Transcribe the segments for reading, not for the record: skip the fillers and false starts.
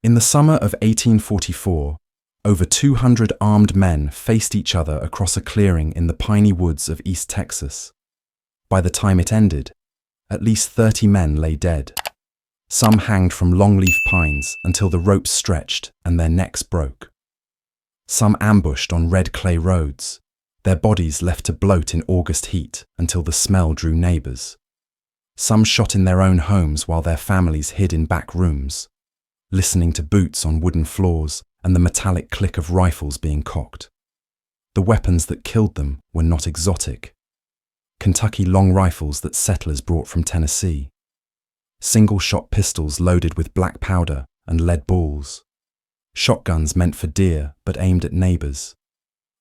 In the summer of 1844, over 200 armed men faced each other across a clearing in the piney woods of East Texas. By the time it ended, at least 30 men lay dead. Some hanged from longleaf pines until the ropes stretched and their necks broke. Some ambushed on red clay roads, their bodies left to bloat in August heat until the smell drew neighbors. Some shot in their own homes while their families hid in back rooms, listening to boots on wooden floors and the metallic click of rifles being cocked. The weapons that killed them were not exotic. Kentucky long rifles that settlers brought from Tennessee. Single-shot pistols loaded with black powder and lead balls. Shotguns meant for deer but aimed at neighbors.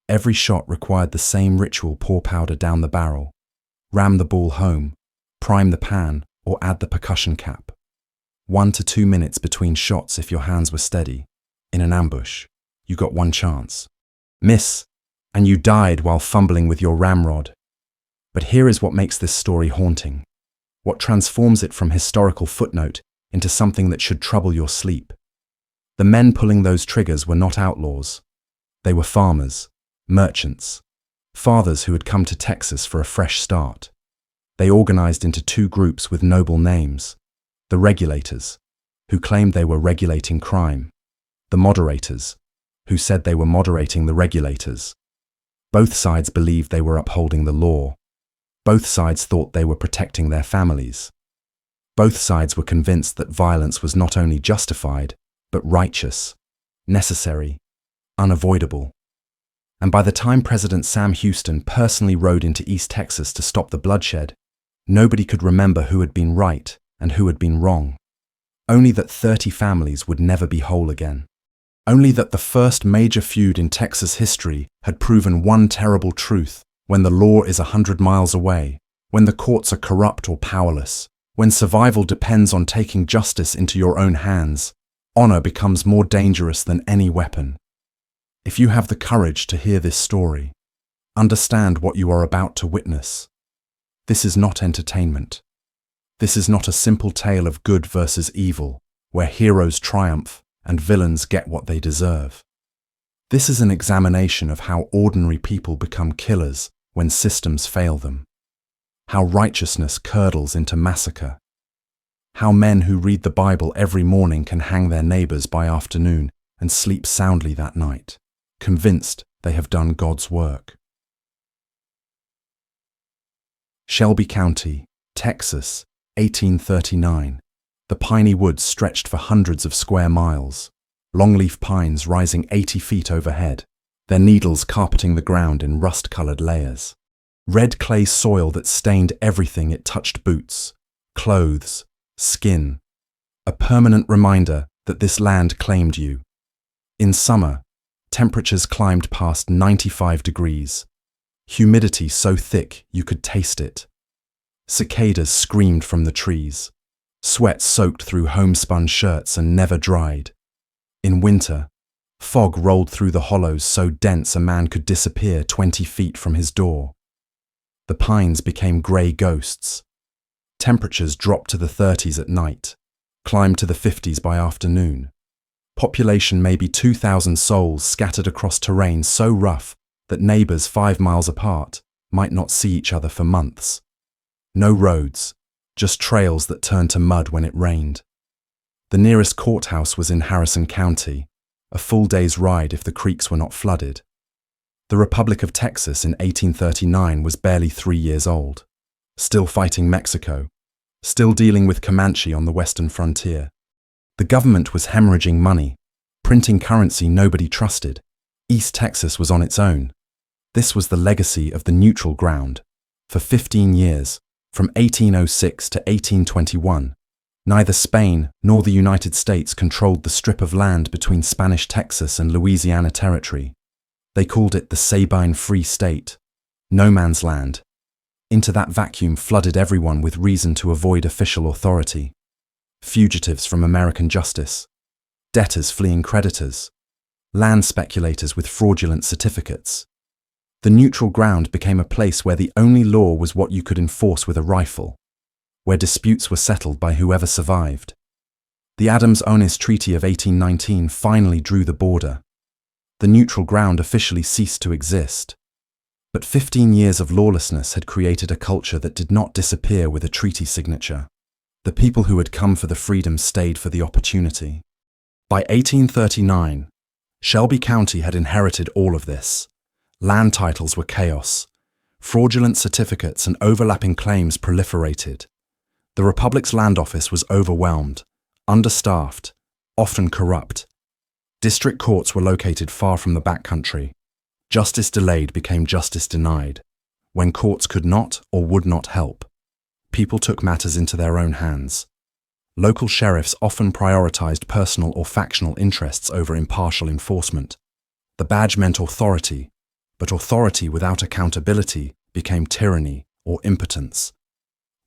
Every shot required the same ritual: pour powder down the barrel, ram the ball home, prime the pan, or add the percussion cap. 1 to 2 minutes between shots if your hands were steady. In an ambush, you got one chance. Miss, and you died while fumbling with your ramrod. But here is what makes this story haunting. What transforms it from historical footnote into something that should trouble your sleep. The men pulling those triggers were not outlaws. They were farmers, merchants, fathers who had come to Texas for a fresh start. They organized into two groups with noble names: the regulators, who claimed they were regulating crime; the moderators, who said they were moderating the regulators. Both sides believed they were upholding the law. Both sides thought they were protecting their families. Both sides were convinced that violence was not only justified, but righteous, necessary, unavoidable. And by the time President Sam Houston personally rode into East Texas to stop the bloodshed, nobody could remember who had been right and who had been wrong. Only that 30 families would never be whole again. Only that the first major feud in Texas history had proven one terrible truth: when the law is 100 miles away, when the courts are corrupt or powerless, when survival depends on taking justice into your own hands, honor becomes more dangerous than any weapon. If you have the courage to hear this story, understand what you are about to witness. This is not entertainment. This is not a simple tale of good versus evil, where heroes triumph and villains get what they deserve. This is an examination of how ordinary people become killers when systems fail them. How righteousness curdles into massacre. How men who read the Bible every morning can hang their neighbors by afternoon and sleep soundly that night, convinced they have done God's work. Shelby County, Texas, 1839. The piney woods stretched for hundreds of square miles, longleaf pines rising 80 feet overhead, their needles carpeting the ground in rust-colored layers. Red clay soil that stained everything it touched: boots, clothes, skin. A permanent reminder that this land claimed you. In summer, temperatures climbed past 95 degrees. Humidity so thick you could taste it. Cicadas screamed from the trees. Sweat soaked through homespun shirts and never dried. In winter, fog rolled through the hollows so dense a man could disappear 20 feet from his door. The pines became grey ghosts. Temperatures dropped to the 30s at night, climbed to the 50s by afternoon. Population maybe 2,000 souls scattered across terrain so rough that neighbors 5 miles apart might not see each other for months. No roads, just trails that turned to mud when it rained. The nearest courthouse was in Harrison County, a full day's ride if the creeks were not flooded. The Republic of Texas in 1839 was barely 3 years old, still fighting Mexico, still dealing with Comanche on the western frontier. The government was hemorrhaging money, printing currency nobody trusted. East Texas was on its own. This was the legacy of the neutral ground. For 15 years, from 1806 to 1821, neither Spain nor the United States controlled the strip of land between Spanish Texas and Louisiana Territory. They called it the Sabine Free State, no man's land. Into that vacuum flooded everyone with reason to avoid official authority. Fugitives from American justice, debtors fleeing creditors, land speculators with fraudulent certificates. The neutral ground became a place where the only law was what you could enforce with a rifle, where disputes were settled by whoever survived. The Adams-Onis Treaty of 1819 finally drew the border. The neutral ground officially ceased to exist. But 15 years of lawlessness had created a culture that did not disappear with a treaty signature. The people who had come for the freedom stayed for the opportunity. By 1839, Shelby County had inherited all of this. Land titles were chaos. Fraudulent certificates and overlapping claims proliferated. The Republic's land office was overwhelmed, understaffed, often corrupt. District courts were located far from the backcountry. Justice delayed became justice denied. When courts could not or would not help, people took matters into their own hands. Local sheriffs often prioritized personal or factional interests over impartial enforcement. The badge meant authority, but authority without accountability became tyranny or impotence.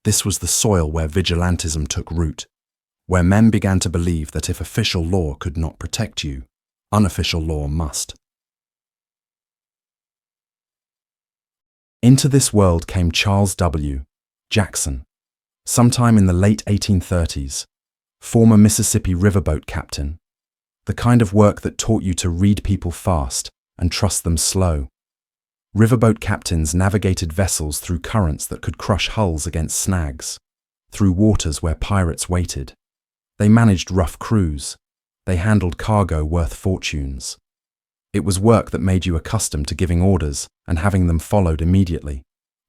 This was the soil where vigilantism took root, where men began to believe that if official law could not protect you, unofficial law must. Into this world came Charles W. Jackson, sometime in the late 1830s, former Mississippi riverboat captain, the kind of work that taught you to read people fast and trust them slow. Riverboat captains navigated vessels through currents that could crush hulls against snags, through waters where pirates waited. They managed rough crews. They handled cargo worth fortunes. It was work that made you accustomed to giving orders and having them followed immediately,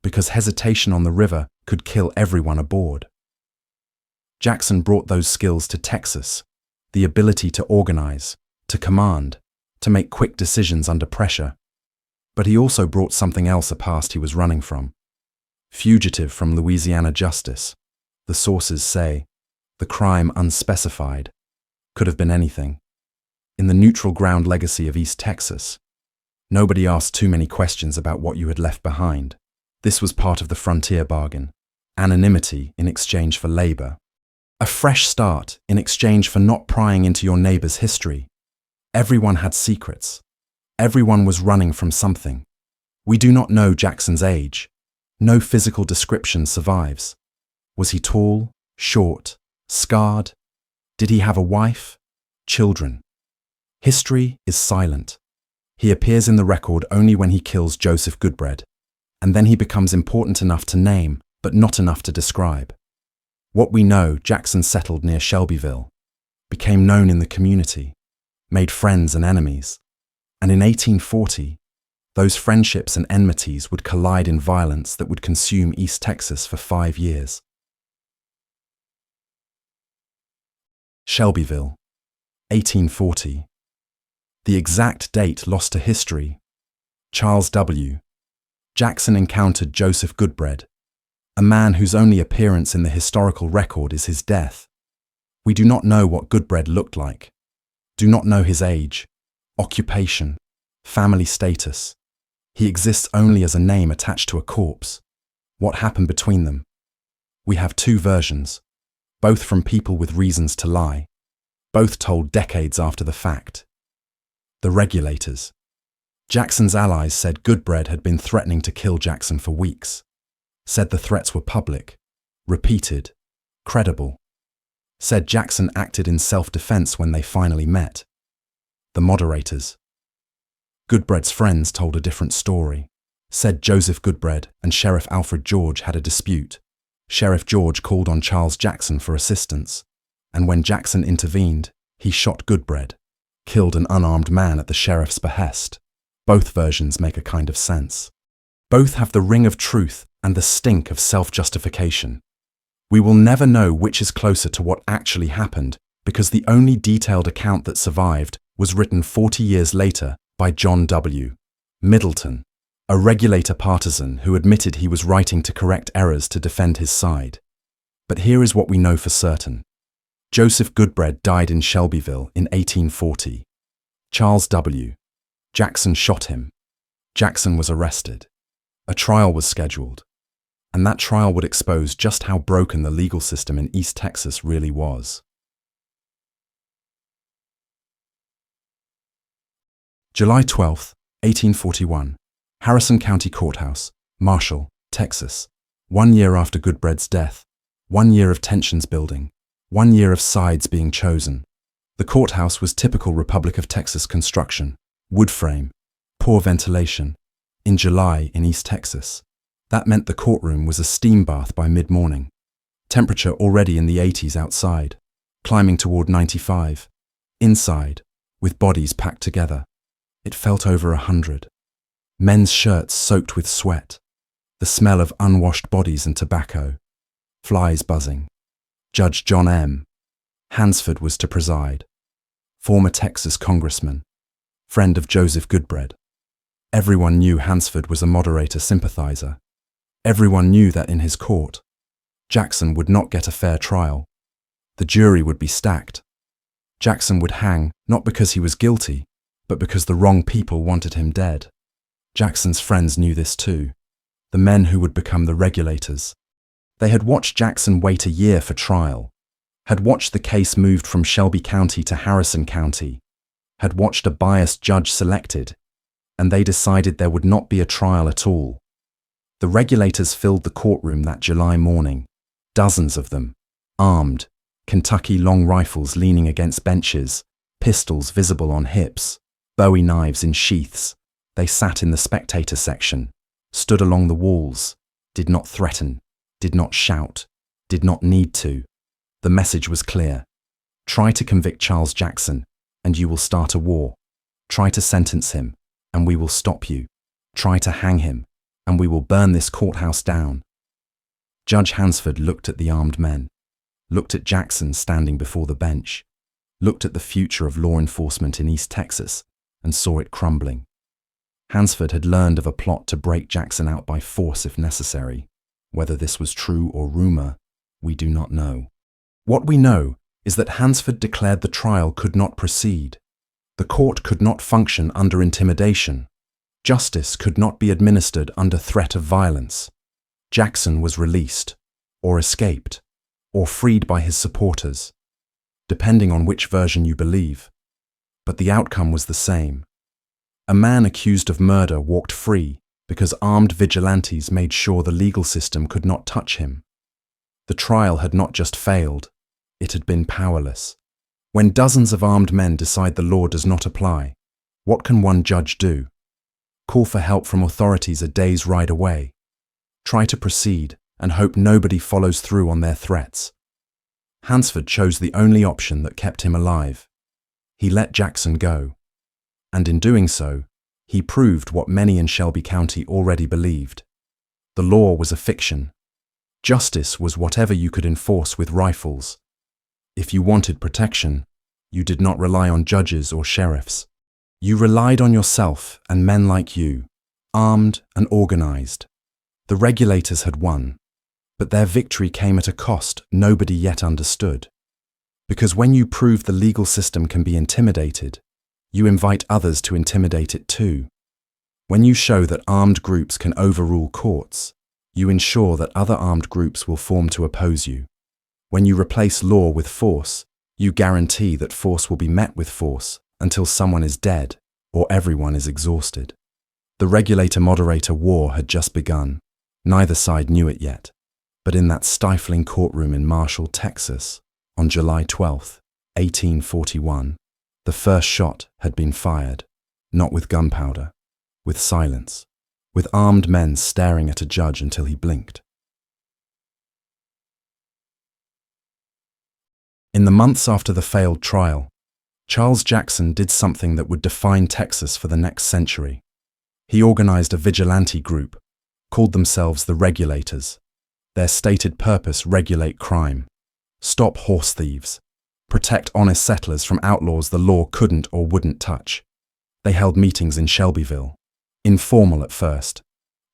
because hesitation on the river could kill everyone aboard. Jackson brought those skills to Texas, the ability to organize, to command, to make quick decisions under pressure. But he also brought something else, a past he was running from. Fugitive from Louisiana justice, the sources say, the crime unspecified, could have been anything. In the neutral ground legacy of East Texas, nobody asked too many questions about what you had left behind. This was part of the frontier bargain. Anonymity in exchange for labor. A fresh start in exchange for not prying into your neighbor's history. Everyone had secrets. Everyone was running from something. We do not know Jackson's age. No physical description survives. Was he tall, short, scarred? Did he have a wife? Children? History is silent. He appears in the record only when he kills Joseph Goodbread, and then he becomes important enough to name, but not enough to describe. What we know, Jackson settled near Shelbyville, became known in the community, made friends and enemies. And in 1840, those friendships and enmities would collide in violence that would consume East Texas for 5 years. Shelbyville, 1840. The exact date lost to history. Charles W. Jackson encountered Joseph Goodbread, a man whose only appearance in the historical record is his death. We do not know what Goodbread looked like, do not know his age, occupation, family status. He exists only as a name attached to a corpse. What happened between them? We have two versions, both from people with reasons to lie, both told decades after the fact. The regulators. Jackson's allies said Goodbread had been threatening to kill Jackson for weeks, said the threats were public, repeated, credible, said Jackson acted in self-defense when they finally met. The moderators. Goodbread's friends told a different story, said Joseph Goodbread and Sheriff Alfred George had a dispute. Sheriff George called on Charles Jackson for assistance, and when Jackson intervened, he shot Goodbread, killed an unarmed man at the sheriff's behest. Both versions make a kind of sense. Both have the ring of truth and the stink of self-justification. We will never know which is closer to what actually happened because the only detailed account that survived was written 40 years later by John W. Middleton, a regulator partisan who admitted he was writing to correct errors to defend his side. But here is what we know for certain. Joseph Goodbread died in Shelbyville in 1840. Charles W. Jackson shot him. Jackson was arrested. A trial was scheduled, and that trial would expose just how broken the legal system in East Texas really was. July 12, 1841, Harrison County Courthouse, Marshall, Texas. 1 year after Goodbread's death, 1 year of tensions building, 1 year of sides being chosen. The courthouse was typical Republic of Texas construction, wood frame, poor ventilation. In July in East Texas, that meant the courtroom was a steam bath by mid-morning. Temperature already in the 80s outside, climbing toward 95. Inside, with bodies packed together, it felt over 100. Men's shirts soaked with sweat, the smell of unwashed bodies and tobacco, flies buzzing. Judge John M. Hansford was to preside, former Texas congressman, friend of Joseph Goodbread. Everyone knew Hansford was a moderator sympathizer. Everyone knew that in his court, Jackson would not get a fair trial. The jury would be stacked. Jackson would hang not because he was guilty, but because the wrong people wanted him dead. Jackson's friends knew this too, the men who would become the regulators. They had watched Jackson wait a year for trial, had watched the case moved from Shelby County to Harrison County, had watched a biased judge selected, and they decided there would not be a trial at all. The regulators filled the courtroom that July morning, dozens of them, armed, Kentucky long rifles leaning against benches, pistols visible on hips, Bowie knives in sheaths. They sat in the spectator section, stood along the walls, did not threaten, did not shout, did not need to. The message was clear. Try to convict Charles Jackson, and you will start a war. Try to sentence him, and we will stop you. Try to hang him, and we will burn this courthouse down. Judge Hansford looked at the armed men, looked at Jackson standing before the bench, looked at the future of law enforcement in East Texas, and saw it crumbling. Hansford had learned of a plot to break Jackson out by force if necessary. Whether this was true or rumor, we do not know. What we know is that Hansford declared the trial could not proceed. The court could not function under intimidation. Justice could not be administered under threat of violence. Jackson was released, or escaped, or freed by his supporters, depending on which version you believe. But the outcome was the same. A man accused of murder walked free because armed vigilantes made sure the legal system could not touch him. The trial had not just failed, it had been powerless. When dozens of armed men decide the law does not apply, what can one judge do? Call for help from authorities a day's ride away. Try to proceed and hope nobody follows through on their threats. Hansford chose the only option that kept him alive. He let Jackson go. And in doing so, he proved what many in Shelby County already believed. The law was a fiction. Justice was whatever you could enforce with rifles. If you wanted protection, you did not rely on judges or sheriffs. You relied on yourself and men like you, armed and organized. The regulators had won, but their victory came at a cost nobody yet understood. Because when you prove the legal system can be intimidated, you invite others to intimidate it too. When you show that armed groups can overrule courts, you ensure that other armed groups will form to oppose you. When you replace law with force, you guarantee that force will be met with force until someone is dead or everyone is exhausted. The regulator-moderator war had just begun. Neither side knew it yet. But in that stifling courtroom in Marshall, Texas, on July 12, 1841, the first shot had been fired, not with gunpowder, with silence, with armed men staring at a judge until he blinked. In the months after the failed trial, Charles Jackson did something that would define Texas for the next century. He organized a vigilante group, called themselves the Regulators. Their stated purpose: regulate crime, stop horse thieves, protect honest settlers from outlaws the law couldn't or wouldn't touch. They held meetings in Shelbyville, informal at first,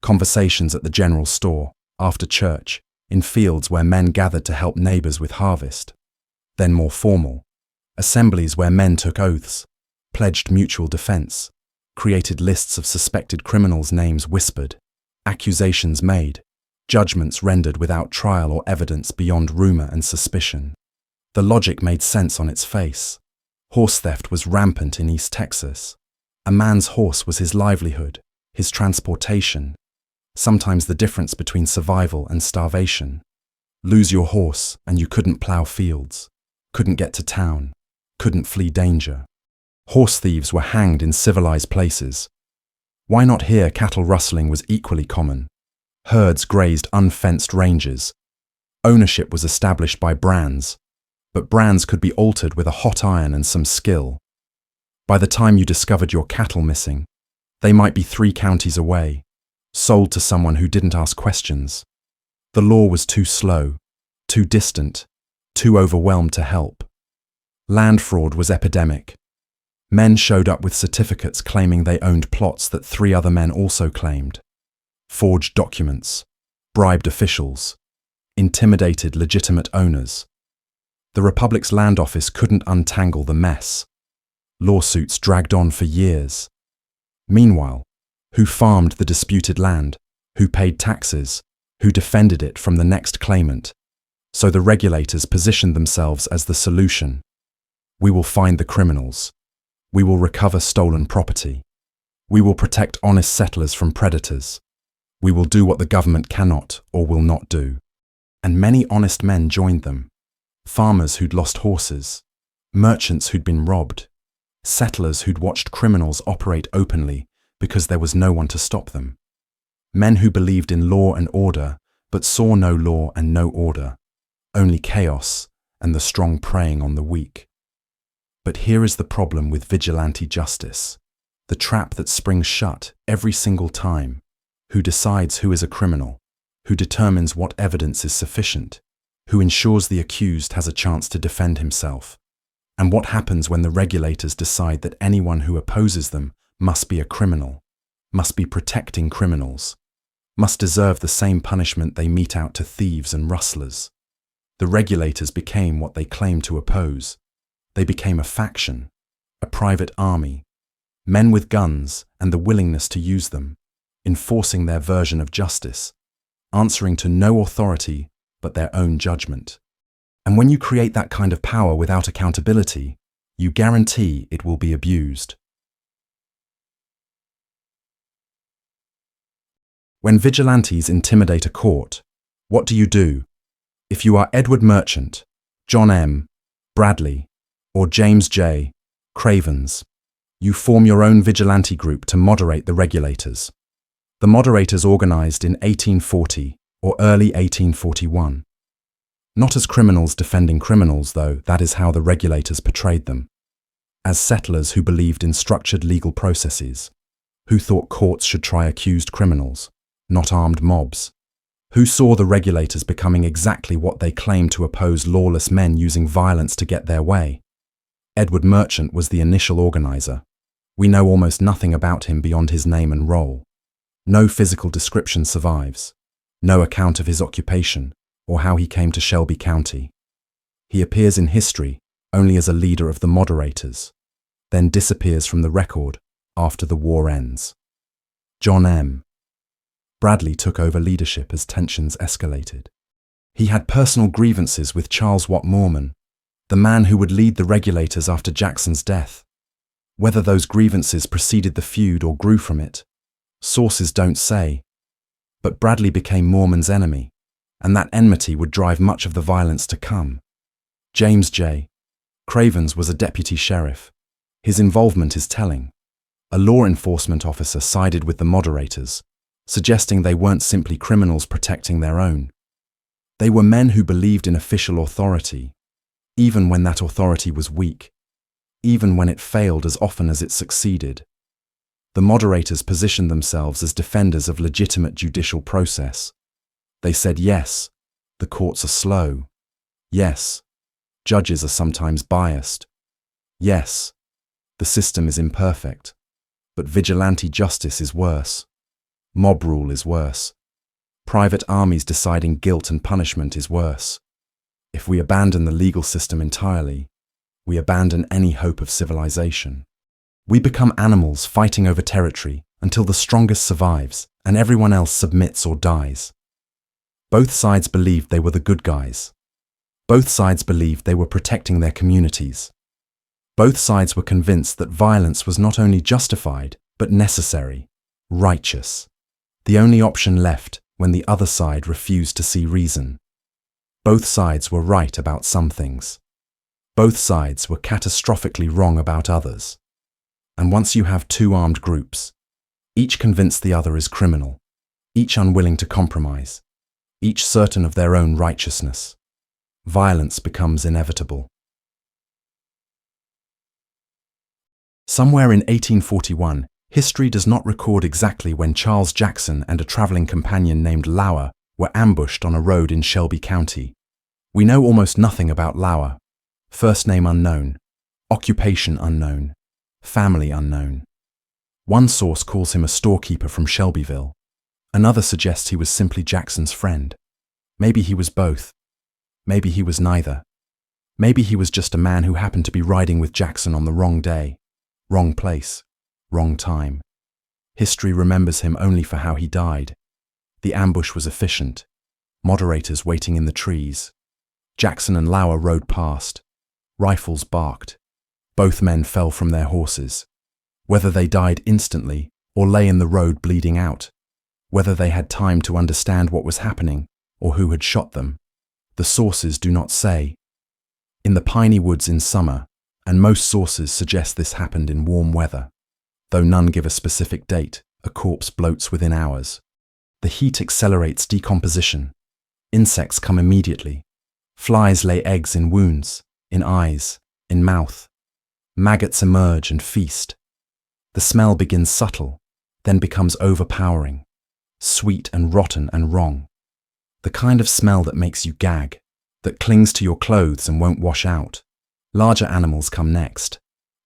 conversations at the general store, after church, in fields where men gathered to help neighbors with harvest. Then more formal, assemblies where men took oaths, pledged mutual defense, created lists of suspected criminals' names whispered, accusations made, judgments rendered without trial or evidence beyond rumor and suspicion. The logic made sense on its face. Horse theft was rampant in East Texas. A man's horse was his livelihood, his transportation, sometimes the difference between survival and starvation. Lose your horse and you couldn't plough fields, couldn't get to town, couldn't flee danger. Horse thieves were hanged in civilized places. Why not here? Cattle rustling was equally common. Herds grazed unfenced ranges. Ownership was established by brands, but brands could be altered with a hot iron and some skill. By the time you discovered your cattle missing, they might be 3 counties away, sold to someone who didn't ask questions. The law was too slow, too distant, too overwhelmed to help. Land fraud was epidemic. Men showed up with certificates claiming they owned plots that 3 other men also claimed. Forged documents, bribed officials, intimidated legitimate owners. The Republic's land office couldn't untangle the mess. Lawsuits dragged on for years. Meanwhile, who farmed the disputed land? Who paid taxes? Who defended it from the next claimant? So the regulators positioned themselves as the solution. We will find the criminals. We will recover stolen property. We will protect honest settlers from predators. We will do what the government cannot or will not do. And many honest men joined them. Farmers who'd lost horses, merchants who'd been robbed, settlers who'd watched criminals operate openly because there was no one to stop them. Men who believed in law and order but saw no law and no order, only chaos and the strong preying on the weak. But here is the problem with vigilante justice, the trap that springs shut every single time. Who decides who is a criminal? Who determines what evidence is sufficient? Who ensures the accused has a chance to defend himself? And what happens when the regulators decide that anyone who opposes them must be a criminal, must be protecting criminals, must deserve the same punishment they mete out to thieves and rustlers? The regulators became what they claimed to oppose. They became a faction, a private army, men with guns and the willingness to use them, enforcing their version of justice, answering to no authority but their own judgment. And when you create that kind of power without accountability, you guarantee it will be abused. When vigilantes intimidate a court, what do? If you are Edward Merchant, John M. Bradley, or James J. Cravens, you form your own vigilante group to moderate the regulators. The moderators organized in 1840 or early 1841. Not as criminals defending criminals, though, that is how the regulators portrayed them. As settlers who believed in structured legal processes, who thought courts should try accused criminals, not armed mobs, who saw the regulators becoming exactly what they claimed to oppose lawless men using violence to get their way. Edward Merchant was the initial organizer. We know almost nothing about him beyond his name and role. No physical description survives, no account of his occupation or how he came to Shelby County. He appears in history only as a leader of the moderators, then disappears from the record after the war ends. John M. Bradley took over leadership as tensions escalated. He had personal grievances with Charles Watt Morman, the man who would lead the regulators after Jackson's death. Whether those grievances preceded the feud or grew from it, sources don't say. But Bradley became Morman's enemy, and that enmity would drive much of the violence to come. James J. Cravens was a deputy sheriff. His involvement is telling. A law enforcement officer sided with the moderators, suggesting they weren't simply criminals protecting their own. They were men who believed in official authority, even when that authority was weak, even when it failed as often as it succeeded. The moderators positioned themselves as defenders of legitimate judicial process. They said, yes, the courts are slow. Yes, judges are sometimes biased. Yes, the system is imperfect. But vigilante justice is worse. Mob rule is worse. Private armies deciding guilt and punishment is worse. If we abandon the legal system entirely, we abandon any hope of civilization. We become animals fighting over territory until the strongest survives and everyone else submits or dies. Both sides believed they were the good guys. Both sides believed they were protecting their communities. Both sides were convinced that violence was not only justified, but necessary, righteous. The only option left when the other side refused to see reason. Both sides were right about some things. Both sides were catastrophically wrong about others. And once you have two armed groups, each convinced the other is criminal, each unwilling to compromise, each certain of their own righteousness, violence becomes inevitable. Somewhere in 1841, history does not record exactly when Charles Jackson and a traveling companion named Lauer were ambushed on a road in Shelby County. We know almost nothing about Lauer. First name unknown, occupation unknown, family unknown. One source calls him a storekeeper from Shelbyville. Another suggests he was simply Jackson's friend. Maybe he was both. Maybe he was neither. Maybe he was just a man who happened to be riding with Jackson on the wrong day, wrong place, wrong time. History remembers him only for how he died. The ambush was efficient. Moderators waiting in the trees. Jackson and Lauer rode past. Rifles barked. Both men fell from their horses. Whether they died instantly or lay in the road bleeding out, whether they had time to understand what was happening or who had shot them, the sources do not say. In the piney woods in summer, and most sources suggest this happened in warm weather. Though none give a specific date, a corpse bloats within hours. The heat accelerates decomposition. Insects come immediately. Flies lay eggs in wounds, in eyes, in mouth. Maggots emerge and feast. The smell begins subtle, then becomes overpowering, sweet and rotten and wrong. The kind of smell that makes you gag, that clings to your clothes and won't wash out. Larger animals come next.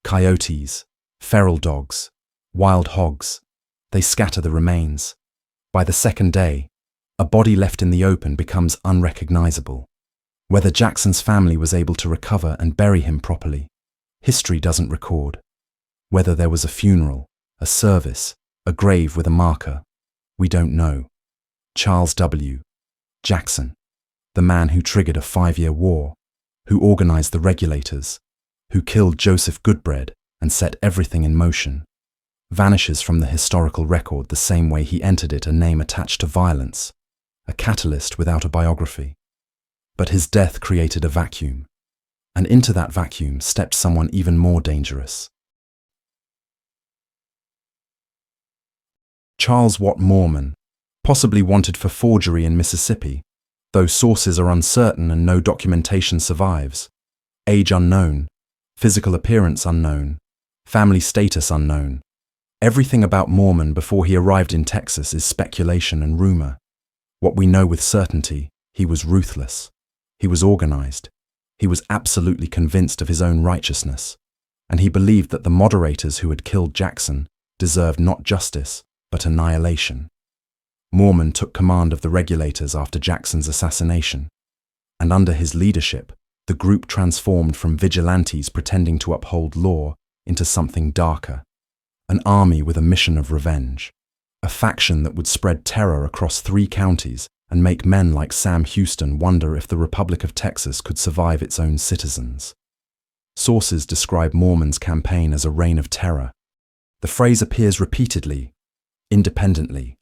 Coyotes, feral dogs, wild hogs. They scatter the remains. By the second day, a body left in the open becomes unrecognizable. Whether Jackson's family was able to recover and bury him properly, history doesn't record. Whether there was a funeral, a service, a grave with a marker, we don't know. Charles W. Jackson, the man who triggered a 5-year war, who organized the regulators, who killed Joseph Goodbread and set everything in motion, vanishes from the historical record the same way he entered it, a name attached to violence, a catalyst without a biography. But his death created a vacuum, and into that vacuum stepped someone even more dangerous. Charles Watt Moorman, possibly wanted for forgery in Mississippi, though sources are uncertain and no documentation survives. Age unknown, physical appearance unknown, family status unknown. Everything about Moorman before he arrived in Texas is speculation and rumor. What we know with certainty, he was ruthless. He was organized. He was absolutely convinced of his own righteousness. And he believed that the moderators who had killed Jackson deserved not justice, but annihilation. Moorman took command of the regulators after Jackson's assassination, and under his leadership, the group transformed from vigilantes pretending to uphold law into something darker, an army with a mission of revenge, a faction that would spread terror across 3 counties and make men like Sam Houston wonder if the Republic of Texas could survive its own citizens. Sources describe Moorman's campaign as a reign of terror. The phrase appears repeatedly, independently,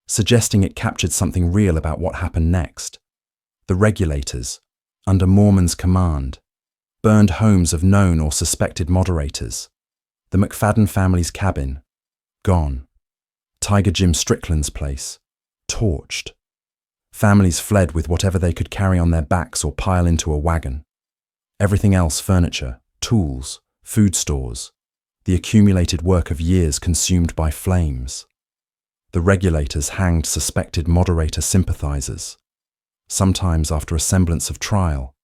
suggesting it captured something real about what happened next. The regulators, under Moorman's command, burned homes of known or suspected moderators. The McFadden family's cabin, gone. Tiger Jim Strickland's place, torched. Families fled with whatever they could carry on their backs or pile into a wagon. Everything else, furniture, tools, food stores, the accumulated work of years consumed by flames. The regulators hanged suspected moderator sympathizers, sometimes after a semblance of trial,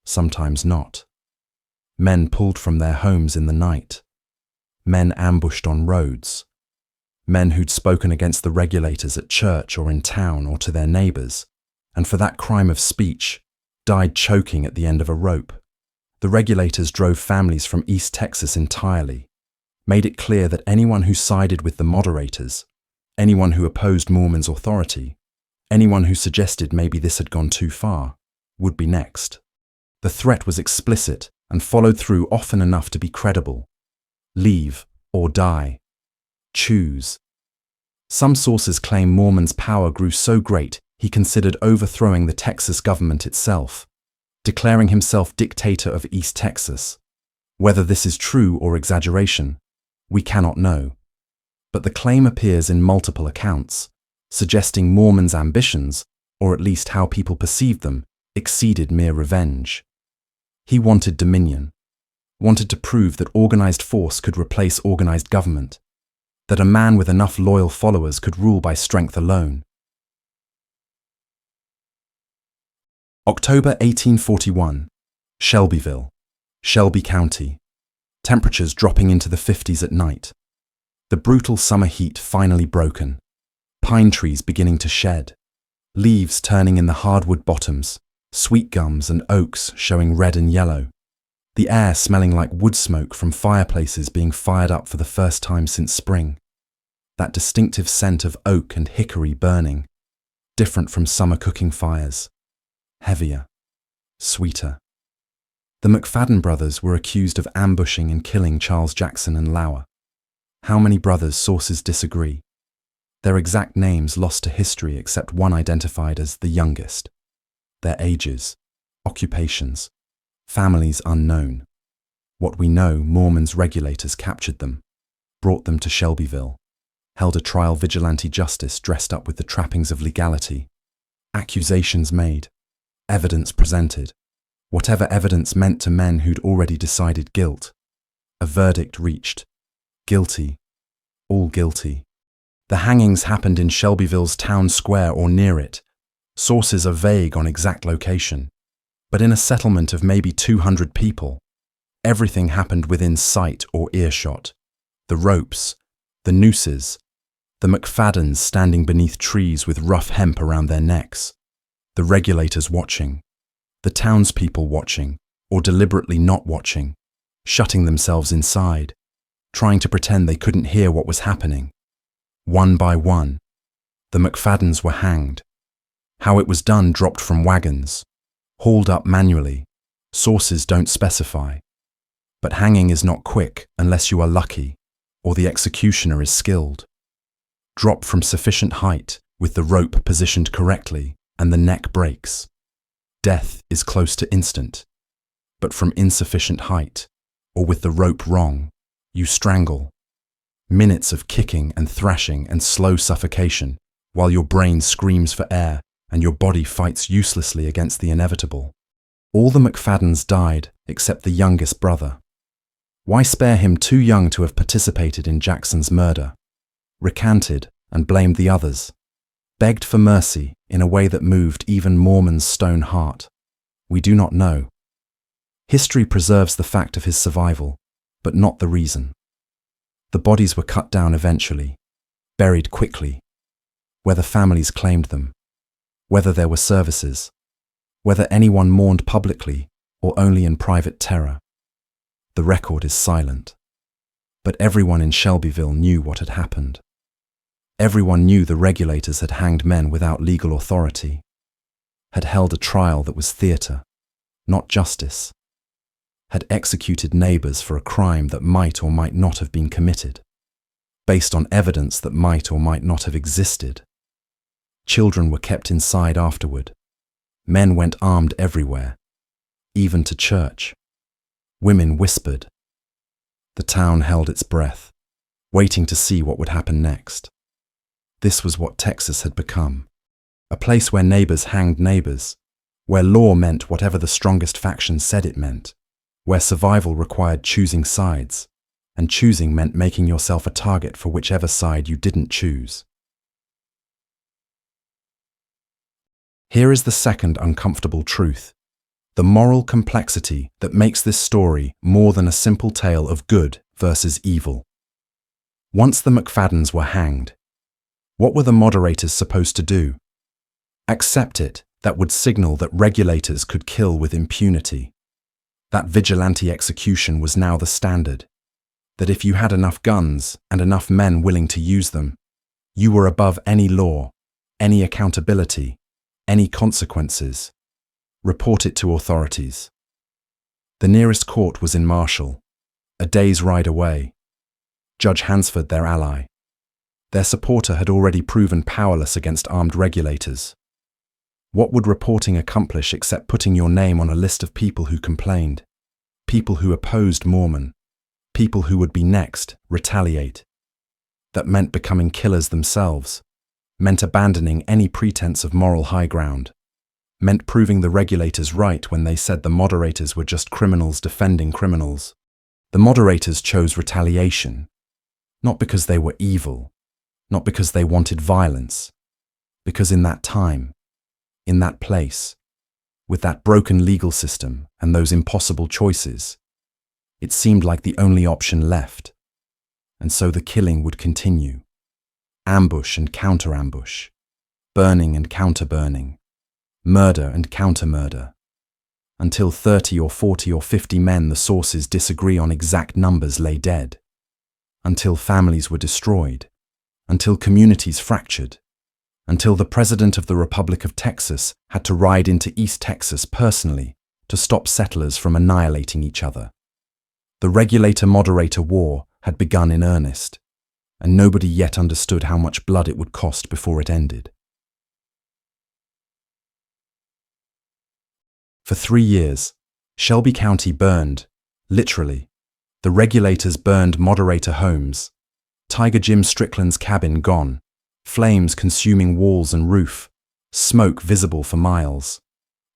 sometimes not. Men pulled from their homes in the night. Men ambushed on roads. Men who'd spoken against the regulators at church or in town or to their neighbors, and for that crime of speech, died choking at the end of a rope. The regulators drove families from East Texas entirely, made it clear that anyone who sided with the moderators, anyone who opposed Moorman's authority, anyone who suggested maybe this had gone too far, would be next. The threat was explicit and followed through often enough to be credible. Leave or die. Choose. Some sources claim Moorman's power grew so great he considered overthrowing the Texas government itself, declaring himself dictator of East Texas. Whether this is true or exaggeration, we cannot know. But the claim appears in multiple accounts, suggesting Mormon's ambitions, or at least how people perceived them, exceeded mere revenge. He wanted dominion, wanted to prove that organized force could replace organized government, that a man with enough loyal followers could rule by strength alone. October 1841, Shelbyville, Shelby County. Temperatures dropping into the 50s at night. The brutal summer heat finally broken. Pine trees beginning to shed. Leaves turning in the hardwood bottoms. Sweet gums and oaks showing red and yellow. The air smelling like wood smoke from fireplaces being fired up for the first time since spring. That distinctive scent of oak and hickory burning. Different from summer cooking fires. Heavier. Sweeter. The McFadden brothers were accused of ambushing and killing Charles Jackson and Lauer. How many brothers? Sources disagree. Their exact names lost to history except one identified as the youngest. Their ages, occupations, families unknown. What we know, Mormon's regulators captured them, brought them to Shelbyville, held a trial vigilante justice dressed up with the trappings of legality. Accusations made, evidence presented. Whatever evidence meant to men who'd already decided guilt. A verdict reached. Guilty. All guilty. The hangings happened in Shelbyville's town square or near it. Sources are vague on exact location. But in a settlement of maybe 200 people, everything happened within sight or earshot. The ropes, the nooses, the McFaddens standing beneath trees with rough hemp around their necks, the regulators watching. The townspeople watching, or deliberately not watching, shutting themselves inside, trying to pretend they couldn't hear what was happening. One by one, the McFaddens were hanged. How it was done dropped from wagons, hauled up manually. Sources don't specify. But hanging is not quick unless you are lucky, or the executioner is skilled. Drop from sufficient height with the rope positioned correctly, and the neck breaks. Death is close to instant, but from insufficient height, or with the rope wrong, you strangle. Minutes of kicking and thrashing and slow suffocation, while your brain screams for air and your body fights uselessly against the inevitable. All the McFaddens died except the youngest brother. Why spare him too young to have participated in Jackson's murder? Recanted and blamed the others. Begged for mercy in a way that moved even Mormon's stone heart. We do not know. History preserves the fact of his survival, but not the reason. The bodies were cut down eventually, buried quickly, whether families claimed them, whether there were services, whether anyone mourned publicly or only in private terror. The record is silent. But everyone in Shelbyville knew what had happened. Everyone knew the regulators had hanged men without legal authority, had held a trial that was theatre, not justice, had executed neighbours for a crime that might or might not have been committed, based on evidence that might or might not have existed. Children were kept inside afterward. Men went armed everywhere, even to church. Women whispered. The town held its breath, waiting to see what would happen next. This was what Texas had become, a place where neighbours hanged neighbours, where law meant whatever the strongest faction said it meant, where survival required choosing sides, and choosing meant making yourself a target for whichever side you didn't choose. Here is the second uncomfortable truth, the moral complexity that makes this story more than a simple tale of good versus evil. Once the McFaddens were hanged, what were the moderators supposed to do? Accept it. That would signal that regulators could kill with impunity. That vigilante execution was now the standard. That if you had enough guns and enough men willing to use them, you were above any law, any accountability, any consequences. Report it to authorities. The nearest court was in Marshall, a day's ride away. Judge Hansford, their ally. Their supporter had already proven powerless against armed regulators. What would reporting accomplish except putting your name on a list of people who complained, people who opposed Mormon, people who would be next, retaliate? That meant becoming killers themselves, meant abandoning any pretense of moral high ground, meant proving the regulators right when they said the moderators were just criminals defending criminals. The moderators chose retaliation, not because they were evil, not because they wanted violence, because in that time, in that place, with that broken legal system and those impossible choices, it seemed like the only option left. And so the killing would continue. Ambush and counter-ambush, burning and counter-burning, murder and counter-murder, until 30 or 40 or 50 men the sources disagree on exact numbers lay dead, until families were destroyed, until communities fractured, until the President of the Republic of Texas had to ride into East Texas personally to stop settlers from annihilating each other. The regulator-moderator war had begun in earnest, and nobody yet understood how much blood it would cost before it ended. For 3 years, Shelby County burned, literally. The regulators burned moderator homes. Tiger Jim Strickland's cabin gone, flames consuming walls and roof, smoke visible for miles.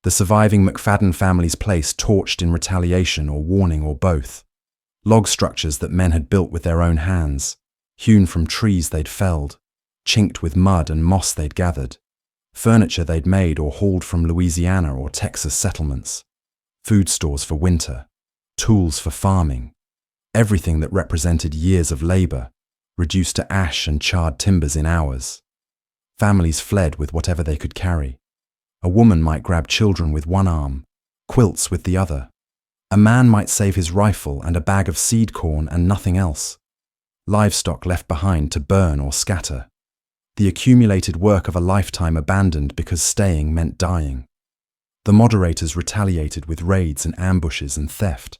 The surviving McFadden family's place torched in retaliation or warning or both. Log structures that men had built with their own hands, hewn from trees they'd felled, chinked with mud and moss they'd gathered. Furniture they'd made or hauled from Louisiana or Texas settlements. Food stores for winter, tools for farming. Everything that represented years of labor, reduced to ash and charred timbers in hours. Families fled with whatever they could carry. A woman might grab children with one arm, quilts with the other. A man might save his rifle and a bag of seed corn and nothing else. Livestock left behind to burn or scatter. The accumulated work of a lifetime abandoned because staying meant dying. The moderators retaliated with raids and ambushes and theft.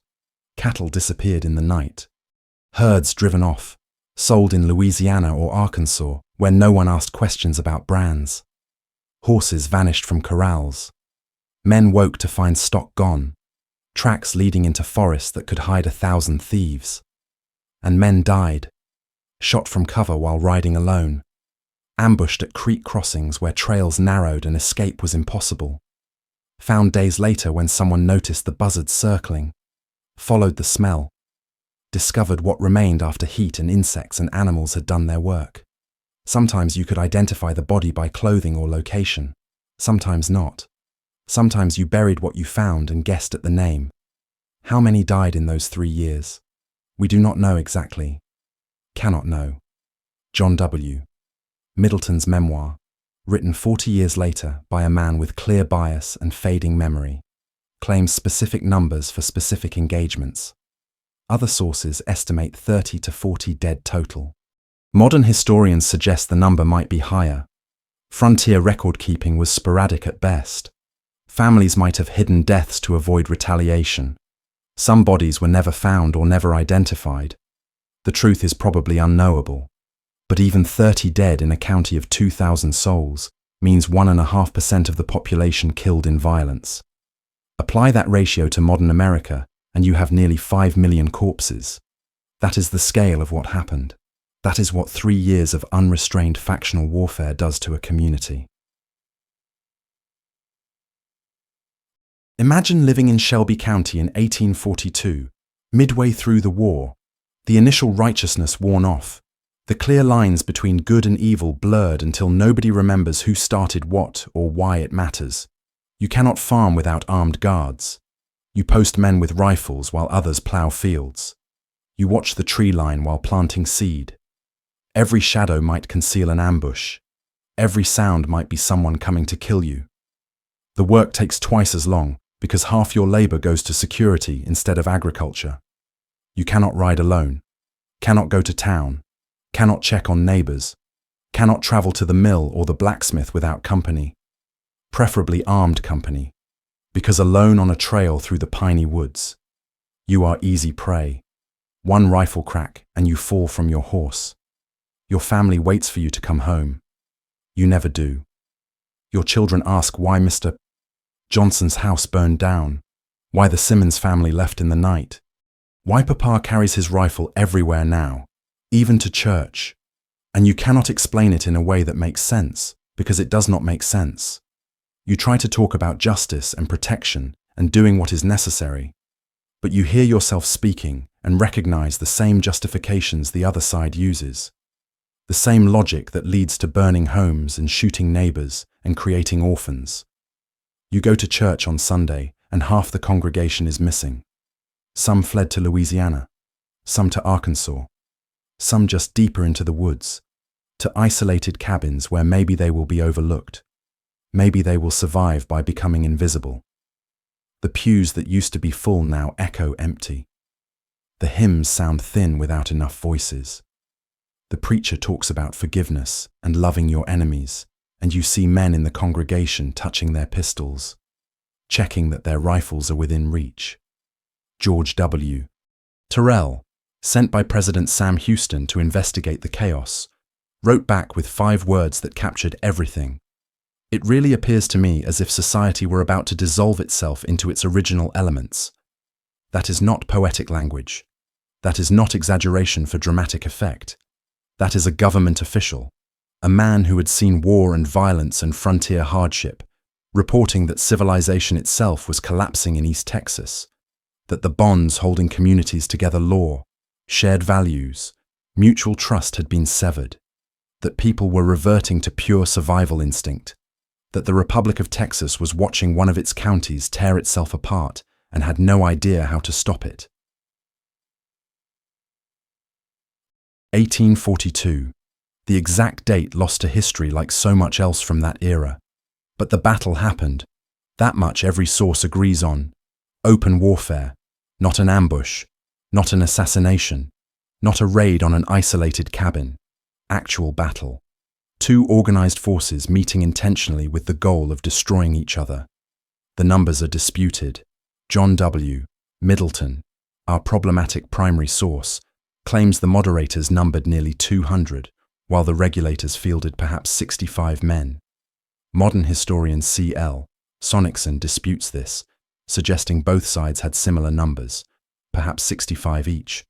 Cattle disappeared in the night. Herds driven off, sold in Louisiana or Arkansas, where no one asked questions about brands. Horses vanished from corrals. Men woke to find stock gone, tracks leading into forests that could hide 1,000 thieves. And men died, shot from cover while riding alone, ambushed at creek crossings where trails narrowed and escape was impossible, found days later when someone noticed the buzzards circling, followed the smell, discovered what remained after heat and insects and animals had done their work. Sometimes you could identify the body by clothing or location, sometimes not. Sometimes you buried what you found and guessed at the name. How many died in those 3 years? We do not know exactly. Cannot know. John W. Middleton's memoir, written 40 years later by a man with clear bias and fading memory, claims specific numbers for specific engagements. Other sources estimate 30 to 40 dead total. Modern historians suggest the number might be higher. Frontier record-keeping was sporadic at best. Families might have hidden deaths to avoid retaliation. Some bodies were never found or never identified. The truth is probably unknowable. But even 30 dead in a county of 2,000 souls means 1.5% of the population killed in violence. Apply that ratio to modern America, and you have nearly 5 million corpses. That is the scale of what happened. That is what 3 years of unrestrained factional warfare does to a community. Imagine living in Shelby County in 1842, midway through the war, the initial righteousness worn off, the clear lines between good and evil blurred until nobody remembers who started what or why it matters. You cannot farm without armed guards. You post men with rifles while others plow fields. You watch the tree line while planting seed. Every shadow might conceal an ambush. Every sound might be someone coming to kill you. The work takes twice as long because half your labor goes to security instead of agriculture. You cannot ride alone, cannot go to town, cannot check on neighbors, cannot travel to the mill or the blacksmith without company, preferably armed company, because alone on a trail through the piney woods, you are easy prey. One rifle crack and you fall from your horse. Your family waits for you to come home. You never do. Your children ask why Mr. Johnson's house burned down, why the Simmons family left in the night, why Papa carries his rifle everywhere now, even to church. And you cannot explain it in a way that makes sense, because it does not make sense. You try to talk about justice and protection and doing what is necessary, but you hear yourself speaking and recognize the same justifications the other side uses, the same logic that leads to burning homes and shooting neighbors and creating orphans. You go to church on Sunday and half the congregation is missing. Some fled to Louisiana, some to Arkansas, some just deeper into the woods, to isolated cabins where maybe they will be overlooked. Maybe they will survive by becoming invisible. The pews that used to be full now echo empty. The hymns sound thin without enough voices. The preacher talks about forgiveness and loving your enemies, and you see men in the congregation touching their pistols, checking that their rifles are within reach. George W. Terrell, sent by President Sam Houston to investigate the chaos, wrote back with 5 words that captured everything. It really appears to me as if society were about to dissolve itself into its original elements. That is not poetic language. That is not exaggeration for dramatic effect. That is a government official, a man who had seen war and violence and frontier hardship, reporting that civilization itself was collapsing in East Texas, that the bonds holding communities together, law, shared values, mutual trust had been severed, that people were reverting to pure survival instinct, that the Republic of Texas was watching one of its counties tear itself apart and had no idea how to stop it. 1842. The exact date lost to history like so much else from that era. But the battle happened. That much every source agrees on. Open warfare, not an ambush, not an assassination, not a raid on an isolated cabin. Actual battle. 2 organized forces meeting intentionally with the goal of destroying each other. The numbers are disputed. John W. Middleton, our problematic primary source, claims the moderators numbered nearly 200, while the regulators fielded perhaps 65 men. Modern historian C.L. Sonicson disputes this, suggesting both sides had similar numbers, perhaps 65 each.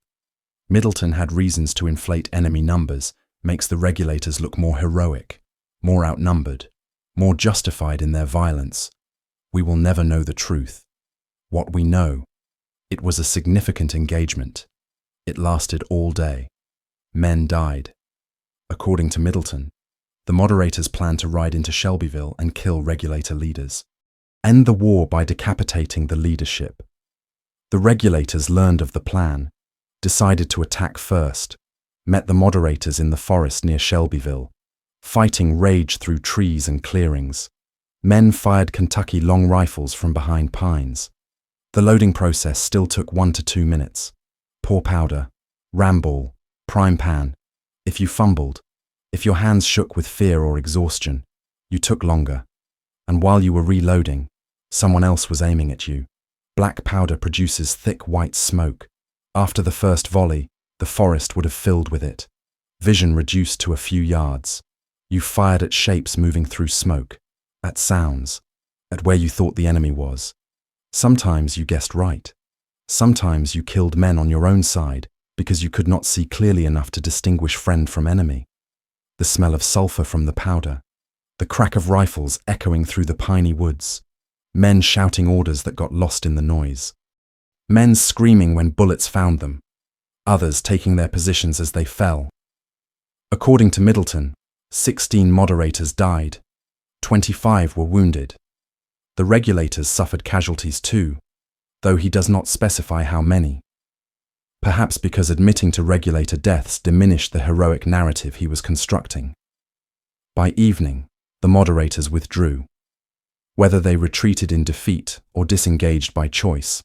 Middleton had reasons to inflate enemy numbers, makes the regulators look more heroic, more outnumbered, more justified in their violence. We will never know the truth. What we know, it was a significant engagement. It lasted all day. Men died. According to Middleton, the moderators planned to ride into Shelbyville and kill regulator leaders, end the war by decapitating the leadership. The regulators learned of the plan, decided to attack first, met the moderators in the forest near Shelbyville. Fighting raged through trees and clearings. Men fired Kentucky long rifles from behind pines. The loading process still took 1 to 2 minutes. Pour powder, ram ball, prime pan. If you fumbled, if your hands shook with fear or exhaustion, you took longer. And while you were reloading, someone else was aiming at you. Black powder produces thick white smoke. After the first volley, the forest would have filled with it. Vision reduced to a few yards. You fired at shapes moving through smoke, at sounds, at where you thought the enemy was. Sometimes you guessed right. Sometimes you killed men on your own side because you could not see clearly enough to distinguish friend from enemy. The smell of sulfur from the powder, the crack of rifles echoing through the piney woods, men shouting orders that got lost in the noise, men screaming when bullets found them, others taking their positions as they fell. According to Middleton, 16 moderators died, 25 were wounded. The regulators suffered casualties too, though he does not specify how many. Perhaps because admitting to regulator deaths diminished the heroic narrative he was constructing. By evening, the moderators withdrew. Whether they retreated in defeat or disengaged by choice,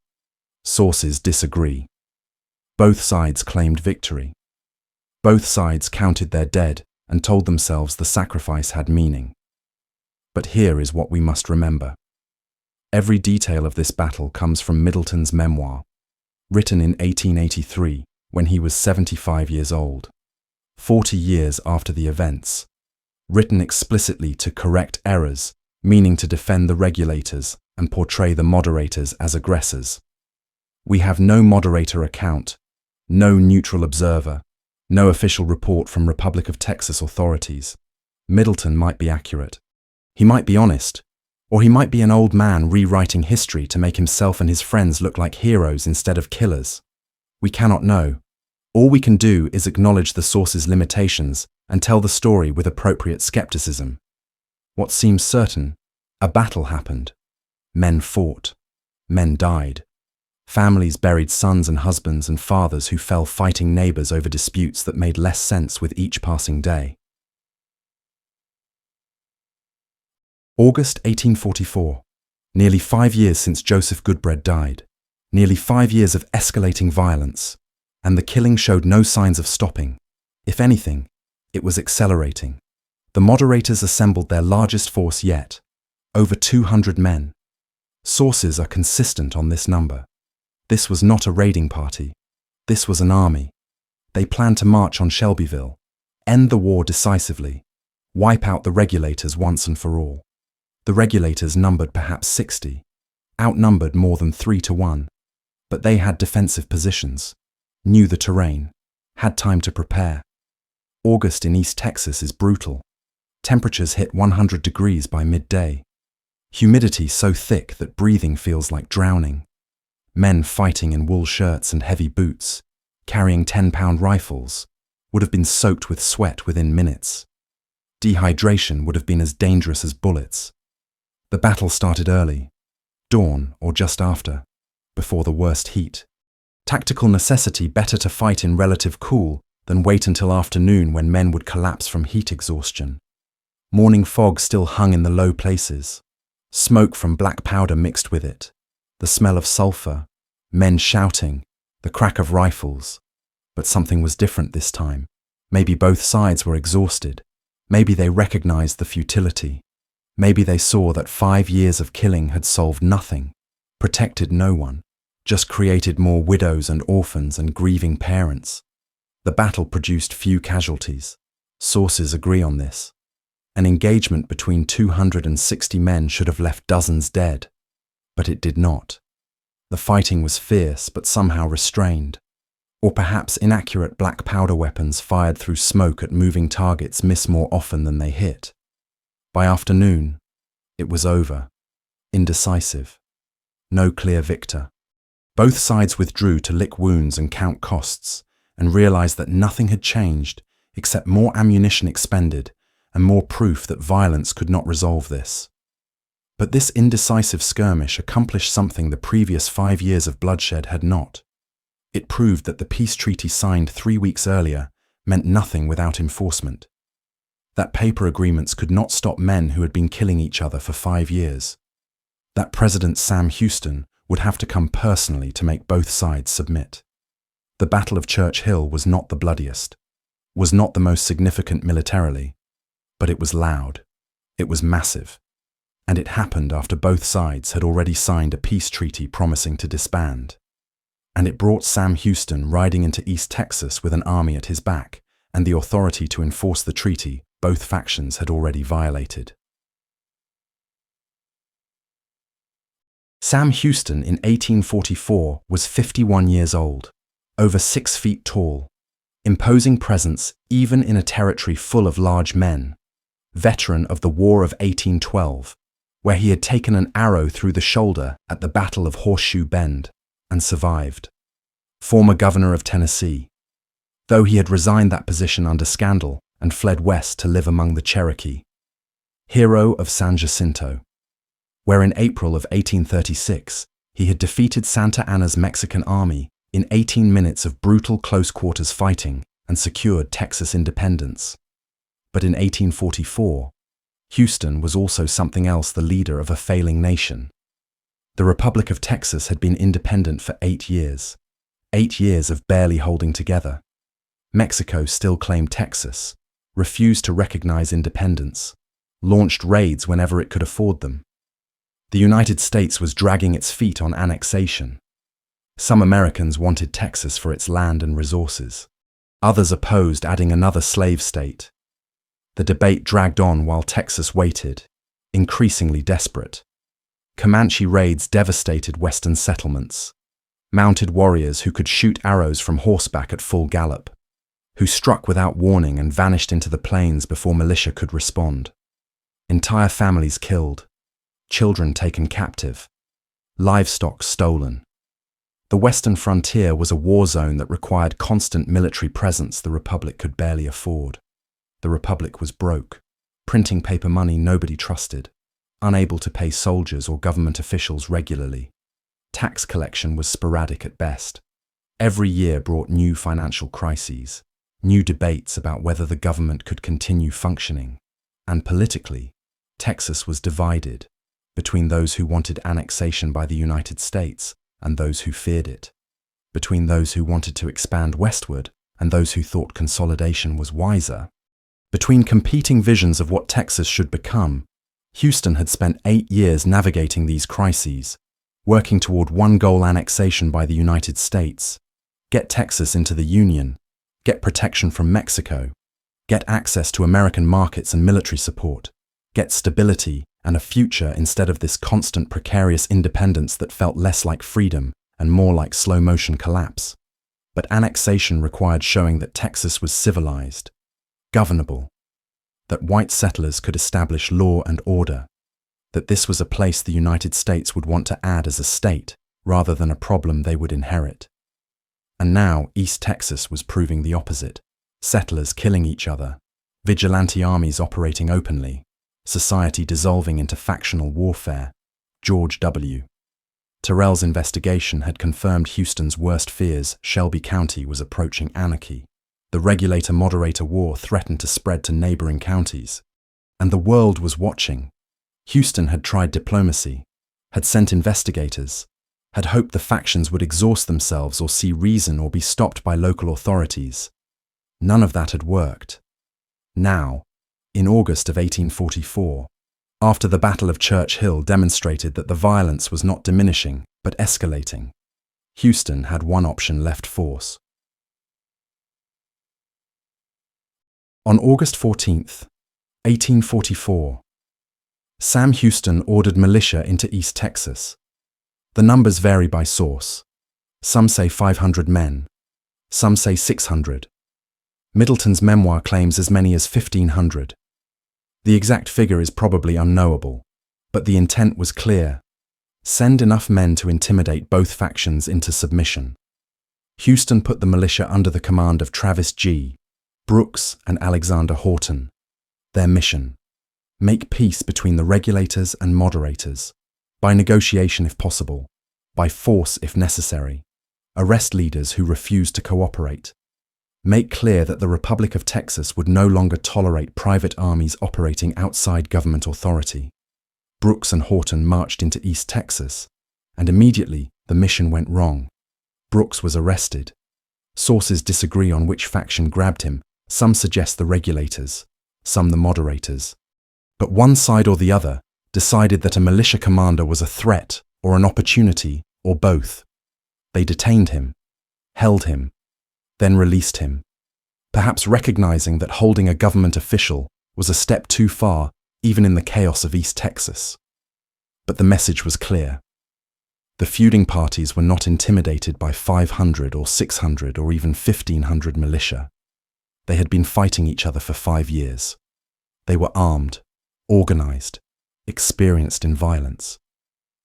sources disagree. Both sides claimed victory. Both sides counted their dead and told themselves the sacrifice had meaning. But here is what we must remember. Every detail of this battle comes from Middleton's memoir, written in 1883 when he was 75 years old, 40 years after the events, written explicitly to correct errors meaning to defend the regulators and portray the moderators as aggressors. We have no moderator account, no neutral observer, no official report from Republic of Texas authorities. Middleton might be accurate. He might be honest, or he might be an old man rewriting history to make himself and his friends look like heroes instead of killers. We cannot know. All we can do is acknowledge the source's limitations and tell the story with appropriate skepticism. What seems certain, a battle happened. Men fought. Men died. Families buried sons and husbands and fathers who fell fighting neighbors over disputes that made less sense with each passing day. August 1844. Nearly 5 years since Joseph Goodbread died. Nearly 5 years of escalating violence. And the killing showed no signs of stopping. If anything, it was accelerating. The moderators assembled their largest force yet. Over 200 men. Sources are consistent on this number. This was not a raiding party. This was an army. They planned to march on Shelbyville, end the war decisively, wipe out the regulators once and for all. The regulators numbered perhaps 60, outnumbered more than 3 to 1. But they had defensive positions, knew the terrain, had time to prepare. August in East Texas is brutal. Temperatures hit 100 degrees by midday. Humidity so thick that breathing feels like drowning. Men fighting in wool shirts and heavy boots, carrying 10-pound rifles, would have been soaked with sweat within minutes. Dehydration would have been as dangerous as bullets. The battle started early, dawn or just after, before the worst heat. Tactical necessity better to fight in relative cool than wait until afternoon when men would collapse from heat exhaustion. Morning fog still hung in the low places. Smoke from black powder mixed with it. The smell of sulfur, men shouting, the crack of rifles. But something was different this time. Maybe both sides were exhausted. Maybe they recognized the futility. Maybe they saw that 5 years of killing had solved nothing, protected no one, just created more widows and orphans and grieving parents. The battle produced few casualties. Sources agree on this. An engagement between 260 men should have left dozens dead. But it did not. The fighting was fierce but somehow restrained. Or perhaps inaccurate black powder weapons fired through smoke at moving targets miss more often than they hit. By afternoon, it was over. Indecisive. No clear victor. Both sides withdrew to lick wounds and count costs, and realized that nothing had changed except more ammunition expended and more proof that violence could not resolve this. But this indecisive skirmish accomplished something the previous 5 years of bloodshed had not. It proved that the peace treaty signed 3 weeks earlier meant nothing without enforcement. That paper agreements could not stop men who had been killing each other for 5 years. That President Sam Houston would have to come personally to make both sides submit. The Battle of Church Hill was not the bloodiest, was not the most significant militarily, but it was loud, it was massive, and it happened after both sides had already signed a peace treaty promising to disband. And it brought Sam Houston riding into East Texas with an army at his back and the authority to enforce the treaty both factions had already violated. Sam Houston in 1844 was 51 years old, over 6 feet tall, imposing presence even in a territory full of large men, veteran of the War of 1812, where he had taken an arrow through the shoulder at the Battle of Horseshoe Bend and survived. Former governor of Tennessee, though he had resigned that position under scandal and fled west to live among the Cherokee. Hero of San Jacinto, where in April of 1836 he had defeated Santa Anna's Mexican army in 18 minutes of brutal close-quarters fighting and secured Texas independence. But in 1844, Houston was also something else, the leader of a failing nation. The Republic of Texas had been independent for 8 years. 8 years of barely holding together. Mexico still claimed Texas, refused to recognize independence, launched raids whenever it could afford them. The United States was dragging its feet on annexation. Some Americans wanted Texas for its land and resources. Others opposed adding another slave state. The debate dragged on while Texas waited, increasingly desperate. Comanche raids devastated western settlements. Mounted warriors who could shoot arrows from horseback at full gallop, who struck without warning and vanished into the plains before militia could respond. Entire families killed, children taken captive, livestock stolen. The western frontier was a war zone that required constant military presence the Republic could barely afford. The Republic was broke, printing paper money nobody trusted, unable to pay soldiers or government officials regularly. Tax collection was sporadic at best. Every year brought new financial crises, new debates about whether the government could continue functioning. And politically, Texas was divided between those who wanted annexation by the United States and those who feared it, between those who wanted to expand westward and those who thought consolidation was wiser. Between competing visions of what Texas should become, Houston had spent 8 years navigating these crises, working toward one goal: annexation by the United States. Get Texas into the Union, get protection from Mexico, get access to American markets and military support, get stability and a future instead of this constant precarious independence that felt less like freedom and more like slow-motion collapse. But annexation required showing that Texas was civilized, governable, that white settlers could establish law and order, that this was a place the United States would want to add as a state rather than a problem they would inherit. And now East Texas was proving the opposite: settlers killing each other, vigilante armies operating openly, society dissolving into factional warfare. George W. Terrell's investigation had confirmed Houston's worst fears: Shelby County was approaching anarchy. The regulator-moderator war threatened to spread to neighboring counties. And the world was watching. Houston had tried diplomacy, had sent investigators, had hoped the factions would exhaust themselves or see reason or be stopped by local authorities. None of that had worked. Now, in August of 1844, after the Battle of Church Hill demonstrated that the violence was not diminishing but escalating, Houston had one option left: force. On August 14th, 1844, Sam Houston ordered militia into East Texas. The numbers vary by source. Some say 500 men, some say 600. Middleton's memoir claims as many as 1,500. The exact figure is probably unknowable, but the intent was clear: send enough men to intimidate both factions into submission. Houston put the militia under the command of Travis G. Brooks and Alexander Horton. Their mission: make peace between the regulators and moderators, by negotiation if possible, by force if necessary, arrest leaders who refuse to cooperate, make clear that the Republic of Texas would no longer tolerate private armies operating outside government authority. Brooks and Horton marched into East Texas, and immediately the mission went wrong. Brooks was arrested. Sources disagree on which faction grabbed him. Some suggest the regulators, some the moderators. But one side or the other decided that a militia commander was a threat or an opportunity or both. They detained him, held him, then released him, perhaps recognizing that holding a government official was a step too far even in the chaos of East Texas. But the message was clear. The feuding parties were not intimidated by 500 or 600 or even 1,500 militia. They had been fighting each other for 5 years. They were armed, organized, experienced in violence.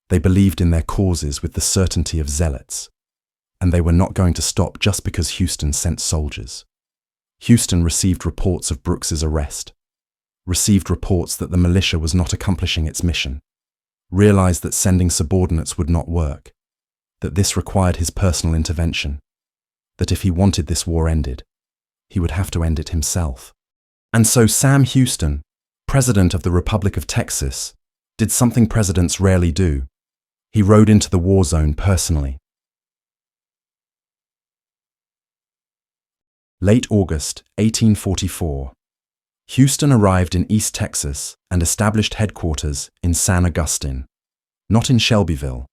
They believed in their causes with the certainty of zealots, and they were not going to stop just because Houston sent soldiers. Houston received reports of Brooks's arrest, received reports that the militia was not accomplishing its mission, realized that sending subordinates would not work, that this required his personal intervention, that if he wanted this war ended, he would have to end it himself. And so Sam Houston, President of the Republic of Texas, did something presidents rarely do. He rode into the war zone personally. Late August 1844, Houston arrived in East Texas and established headquarters in San Augustine, not in Shelbyville,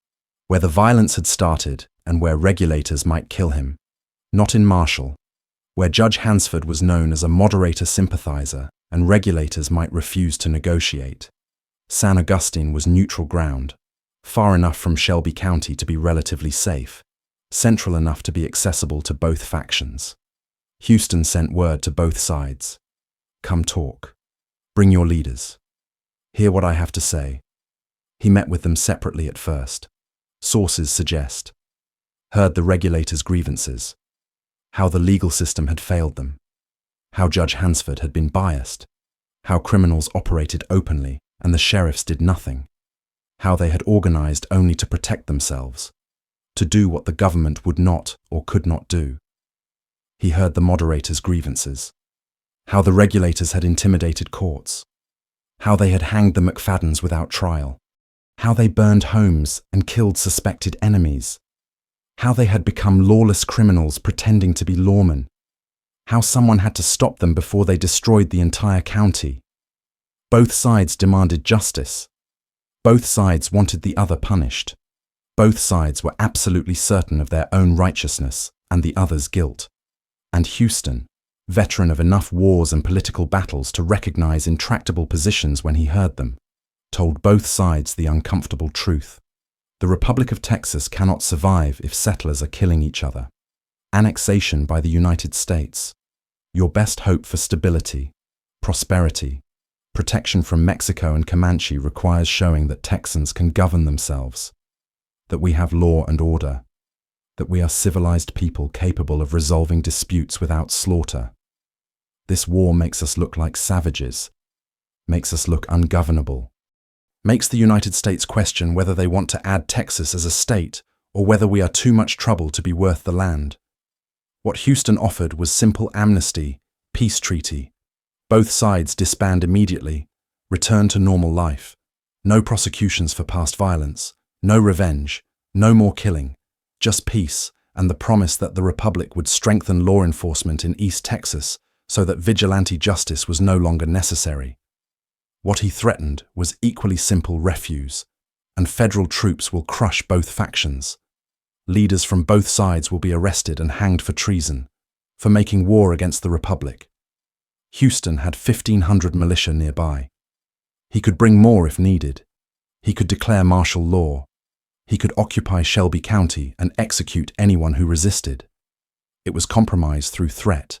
where the violence had started and where regulators might kill him, not in Marshall, where Judge Hansford was known as a moderator sympathizer and regulators might refuse to negotiate, San Agustin was neutral ground, far enough from Shelby County to be relatively safe, central enough to be accessible to both factions. Houston sent word to both sides. Come talk. Bring your leaders. Hear what I have to say. He met with them separately at first. Sources suggest. Heard the regulators' grievances. How the legal system had failed them. How Judge Hansford had been biased. How criminals operated openly and the sheriffs did nothing. How they had organized only to protect themselves, to do what the government would not or could not do. He heard the moderators' grievances. How the regulators had intimidated courts. How they had hanged the McFaddens without trial. How they burned homes and killed suspected enemies. How they had become lawless criminals pretending to be lawmen. How someone had to stop them before they destroyed the entire county. Both sides demanded justice. Both sides wanted the other punished. Both sides were absolutely certain of their own righteousness and the other's guilt. And Houston, veteran of enough wars and political battles to recognize intractable positions when he heard them, told both sides the uncomfortable truth. The Republic of Texas cannot survive if settlers are killing each other. Annexation by the United States, your best hope for stability, prosperity, protection from Mexico and Comanche requires showing that Texans can govern themselves, that we have law and order, that we are civilized people capable of resolving disputes without slaughter. This war makes us look like savages, makes us look ungovernable, makes the United States question whether they want to add Texas as a state or whether we are too much trouble to be worth the land. What Houston offered was simple amnesty, peace treaty. Both sides disband immediately, return to normal life. No prosecutions for past violence, no revenge, no more killing, just peace and the promise that the Republic would strengthen law enforcement in East Texas so that vigilante justice was no longer necessary. What he threatened was equally simple refuse, and federal troops will crush both factions. Leaders from both sides will be arrested and hanged for treason, for making war against the Republic. Houston had 1,500 militia nearby. He could bring more if needed. He could declare martial law. He could occupy Shelby County and execute anyone who resisted. It was compromise through threat,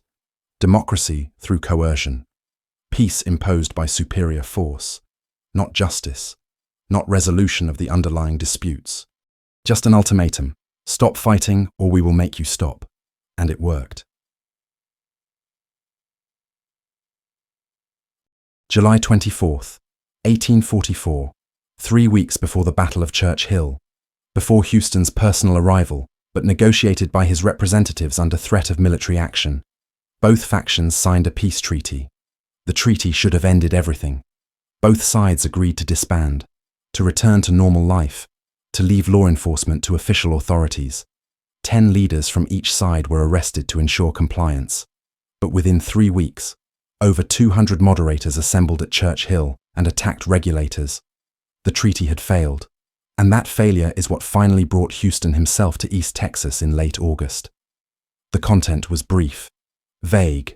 democracy through coercion, peace imposed by superior force, not justice, not resolution of the underlying disputes. Just an ultimatum: stop fighting or we will make you stop. And it worked. July 24th, 1844, 3 weeks before the Battle of Church Hill, before Houston's personal arrival, but negotiated by his representatives under threat of military action. Both factions signed a peace treaty. The treaty should have ended everything. Both sides agreed to disband, to return to normal life, to leave law enforcement to official authorities. 10 leaders from each side were arrested to ensure compliance. But within 3 weeks, over 200 moderators assembled at Church Hill and attacked regulators. The treaty had failed, and that failure is what finally brought Houston himself to East Texas in late August. The content was brief, vague,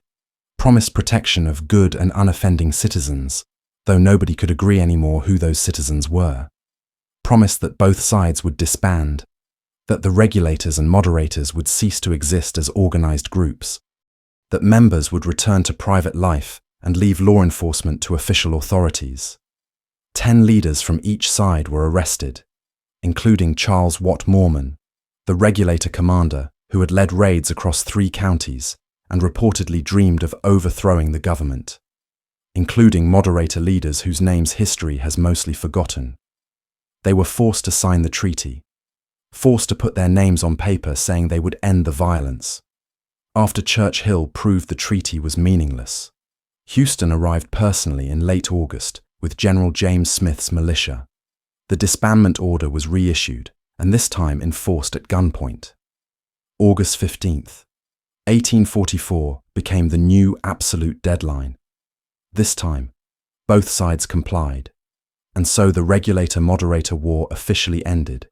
promised protection of good and unoffending citizens, though nobody could agree anymore who those citizens were. Promised that both sides would disband, that the regulators and moderators would cease to exist as organized groups, that members would return to private life and leave law enforcement to official authorities. 10 leaders from each side were arrested, including Charles Watt Morman, the regulator commander who had led raids across 3 counties and reportedly dreamed of overthrowing the government, including moderator leaders whose names history has mostly forgotten. They were forced to sign the treaty, forced to put their names on paper saying they would end the violence. After Church Hill proved the treaty was meaningless, Houston arrived personally in late August with General James Smith's militia. The disbandment order was reissued, and this time enforced at gunpoint. August 15th, 1844 became the new absolute deadline. This time, both sides complied, and so the regulator-moderator war officially ended.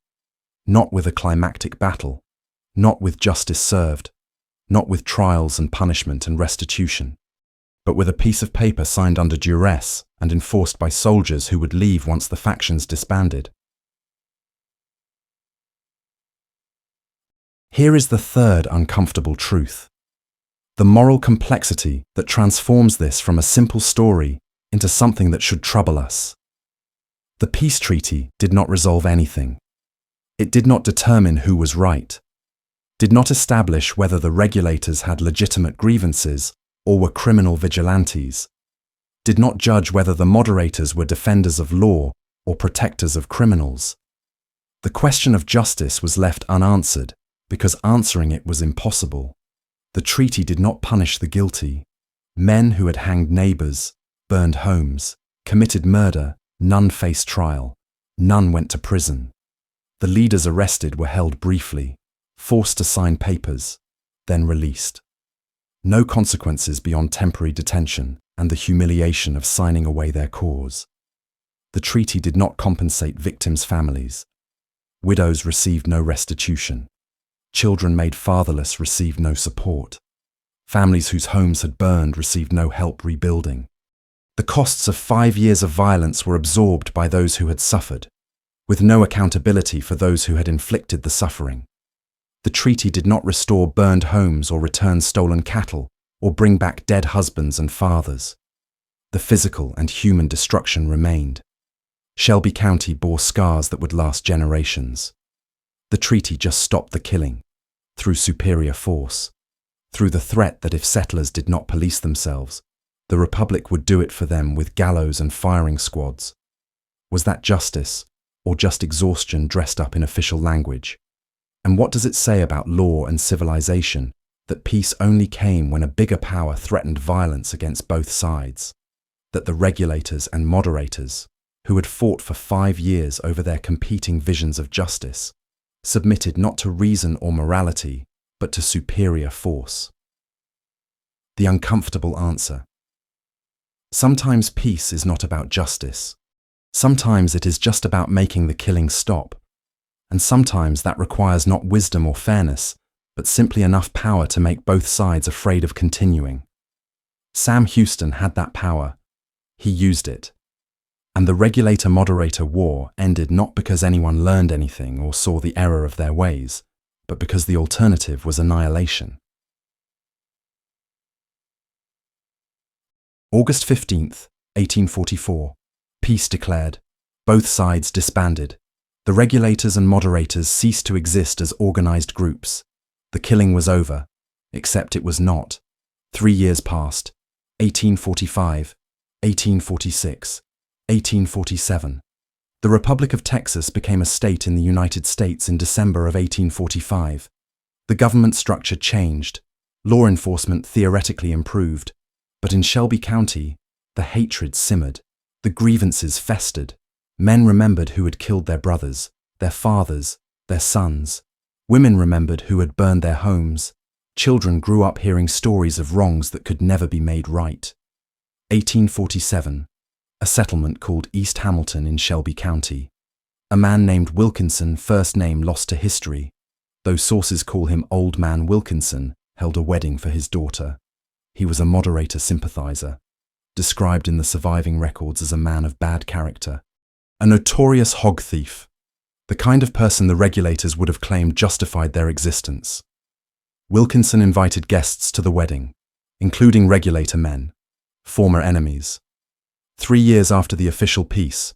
Not with a climactic battle, not with justice served, not with trials and punishment and restitution, but with a piece of paper signed under duress and enforced by soldiers who would leave once the factions disbanded. Here is the third uncomfortable truth: the moral complexity that transforms this from a simple story into something that should trouble us. The peace treaty did not resolve anything. It did not determine who was right, did not establish whether the regulators had legitimate grievances or were criminal vigilantes, did not judge whether the moderators were defenders of law or protectors of criminals. The question of justice was left unanswered because answering it was impossible. The treaty did not punish the guilty. Men who had hanged neighbors, burned homes, committed murder, none faced trial, none went to prison. The leaders arrested were held briefly, forced to sign papers, then released. No consequences beyond temporary detention and the humiliation of signing away their cause. The treaty did not compensate victims' families. Widows received no restitution. Children made fatherless received no support. Families whose homes had burned received no help rebuilding. The costs of 5 years of violence were absorbed by those who had suffered, with no accountability for those who had inflicted the suffering. The treaty did not restore burned homes or return stolen cattle or bring back dead husbands and fathers. The physical and human destruction remained. Shelby County bore scars that would last generations. The treaty just stopped the killing, through superior force, through the threat that if settlers did not police themselves, the Republic would do it for them with gallows and firing squads. Was that justice, or just exhaustion dressed up in official language? And what does it say about law and civilization that peace only came when a bigger power threatened violence against both sides? That the regulators and moderators, who had fought for 5 years over their competing visions of justice, submitted not to reason or morality, but to superior force? The uncomfortable answer: sometimes peace is not about justice. Sometimes it is just about making the killing stop. And sometimes that requires not wisdom or fairness, but simply enough power to make both sides afraid of continuing. Sam Houston had that power. He used it. And the regulator-moderator war ended not because anyone learned anything or saw the error of their ways, but because the alternative was annihilation. August 15th, 1844. Peace declared. Both sides disbanded. The regulators and moderators ceased to exist as organized groups. The killing was over, except it was not. 3 years passed. 1845, 1846, 1847. The Republic of Texas became a state in the United States in December of 1845. The government structure changed. Law enforcement theoretically improved. But in Shelby County, the hatred simmered. The grievances festered. Men remembered who had killed their brothers, their fathers, their sons. Women remembered who had burned their homes. Children grew up hearing stories of wrongs that could never be made right. 1847. A settlement called East Hamilton in Shelby County. A man named Wilkinson, first name lost to history, though sources call him Old Man Wilkinson, held a wedding for his daughter. He was a moderator sympathizer, described in the surviving records as a man of bad character, a notorious hog thief, the kind of person the regulators would have claimed justified their existence. Wilkinson invited guests to the wedding, including regulator men, former enemies. 3 years after the official peace,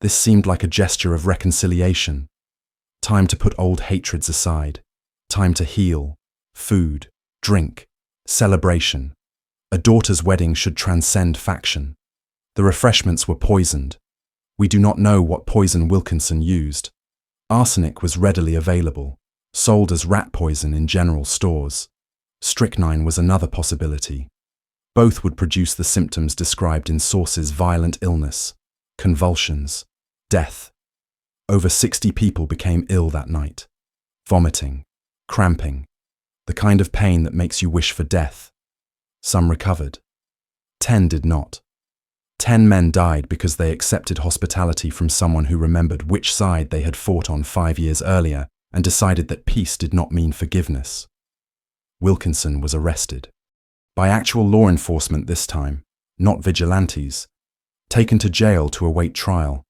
this seemed like a gesture of reconciliation. Time to put old hatreds aside, time to heal, food, drink, celebration. A daughter's wedding should transcend faction. The refreshments were poisoned. We do not know what poison Wilkinson used. Arsenic was readily available, sold as rat poison in general stores. Strychnine was another possibility. Both would produce the symptoms described in sources: violent illness, convulsions, death. Over 60 people became ill that night. Vomiting, cramping, the kind of pain that makes you wish for death. Some recovered. 10 did not. 10 men died because they accepted hospitality from someone who remembered which side they had fought on 5 years earlier and decided that peace did not mean forgiveness. Wilkinson was arrested. by actual law enforcement this time, not vigilantes, taken to jail to await trial.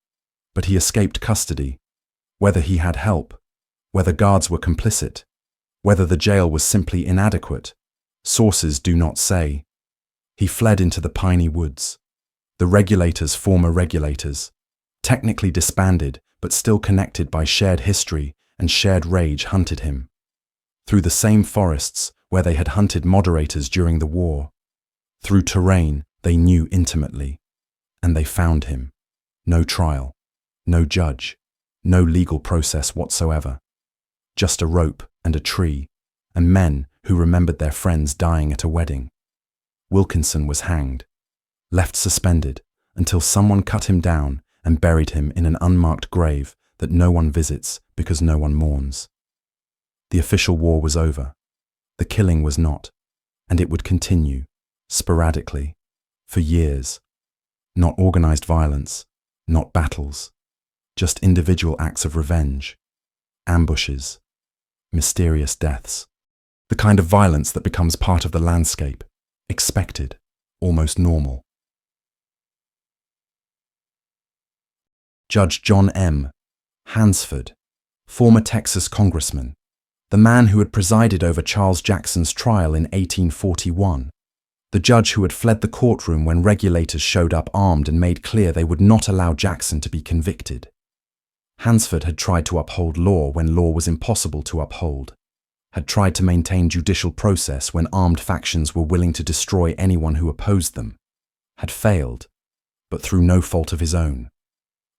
But he escaped custody. Whether he had help, whether guards were complicit, whether the jail was simply inadequate, sources do not say. He fled into the piney woods. The regulators, former regulators, technically disbanded but still connected by shared history and shared rage, hunted him. Through the same forests where they had hunted moderators during the war. Through terrain they knew intimately. And they found him. No trial, no judge, no legal process whatsoever. Just a rope and a tree, and men who remembered their friends dying at a wedding. Wilkinson was hanged, left suspended until someone cut him down and buried him in an unmarked grave that no one visits because no one mourns. The official war was over. The killing was not, and it would continue, sporadically, for years. Not organized violence, not battles, just individual acts of revenge, ambushes, mysterious deaths, the kind of violence that becomes part of the landscape, expected, almost normal. Judge John M. Hansford, former Texas congressman, the man who had presided over Charles Jackson's trial in 1841, the judge who had fled the courtroom when regulators showed up armed and made clear they would not allow Jackson to be convicted. Hansford had tried to uphold law when law was impossible to uphold, had tried to maintain judicial process when armed factions were willing to destroy anyone who opposed them, had failed, but through no fault of his own.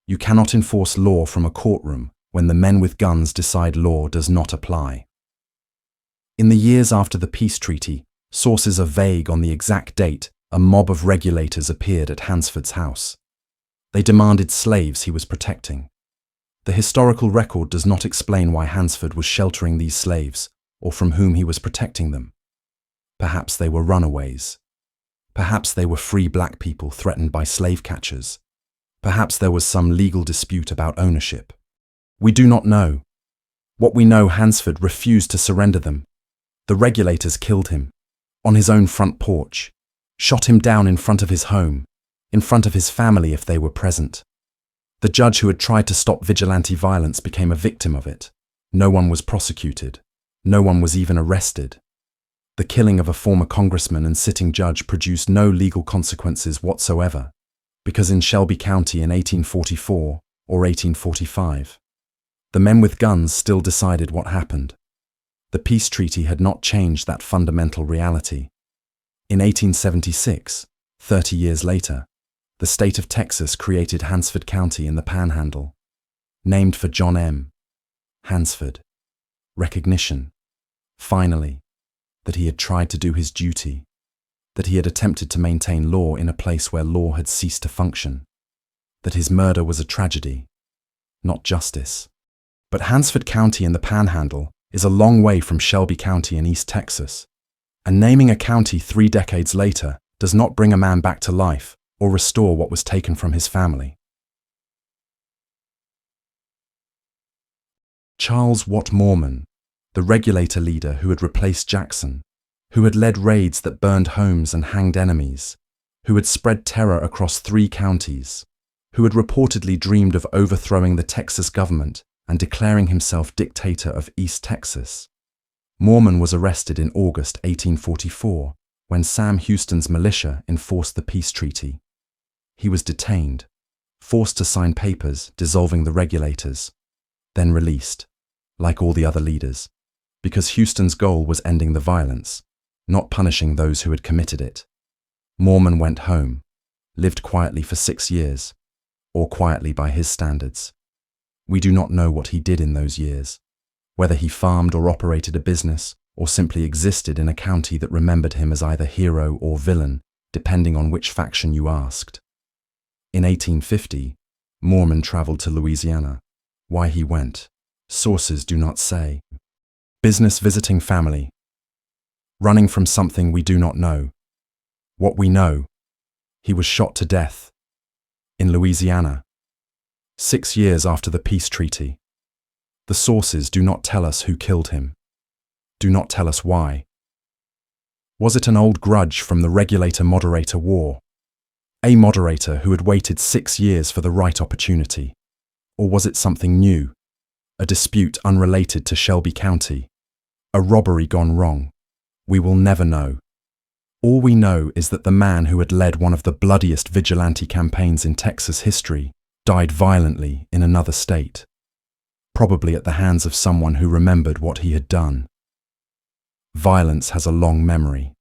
You cannot enforce law from a courtroom when the men with guns decide law does not apply. In the years after the peace treaty, sources are vague on the exact date a mob of regulators appeared at Hansford's house. They demanded slaves he was protecting. The historical record does not explain why Hansford was sheltering these slaves or from whom he was protecting them. Perhaps they were runaways. Perhaps they were free black people threatened by slave catchers. Perhaps there was some legal dispute about ownership. We do not know. What we know, Hansford refused to surrender them. The regulators killed him. On his own front porch, shot him down in front of his home, in front of his family if they were present. The judge who had tried to stop vigilante violence became a victim of it. No one was prosecuted. No one was even arrested. The killing of a former congressman and sitting judge produced no legal consequences whatsoever, because in Shelby County in 1844 or 1845, the men with guns still decided what happened. The peace treaty had not changed that fundamental reality. In 1876, 30 years later, the state of Texas created Hansford County in the Panhandle, named for John M. Hansford. Recognition, finally, that he had tried to do his duty, that he had attempted to maintain law in a place where law had ceased to function, that his murder was a tragedy, not justice. But Hansford County in the Panhandle is a long way from Shelby County in East Texas, and naming a county 3 decades later does not bring a man back to life or restore what was taken from his family. Charles Watt Mormon, the regulator leader who had replaced Jackson, who had led raids that burned homes and hanged enemies, who had spread terror across 3 counties, who had reportedly dreamed of overthrowing the Texas government and declaring himself dictator of East Texas. Mormon was arrested in August 1844 when Sam Houston's militia enforced the peace treaty. He was detained, forced to sign papers dissolving the regulators, then released, like all the other leaders, because Houston's goal was ending the violence, not punishing those who had committed it. Mormon went home, lived quietly for 6 years, or quietly by his standards. We do not know what he did in those years, whether he farmed or operated a business, or simply existed in a county that remembered him as either hero or villain, depending on which faction you asked. In 1850, Mormon traveled to Louisiana. Why he went, sources do not say. Business visiting family. Running from something we do not know. What we know, he was shot to death. In Louisiana. 6 years after the peace treaty. The sources do not tell us who killed him. Do not tell us why. Was it an old grudge from the regulator-moderator war? A moderator who had waited 6 years for the right opportunity? Or was it something new? A dispute unrelated to Shelby County? A robbery gone wrong? We will never know. All we know is that the man who had led one of the bloodiest vigilante campaigns in Texas history died violently in another state, probably at the hands of someone who remembered what he had done. Violence has a long memory.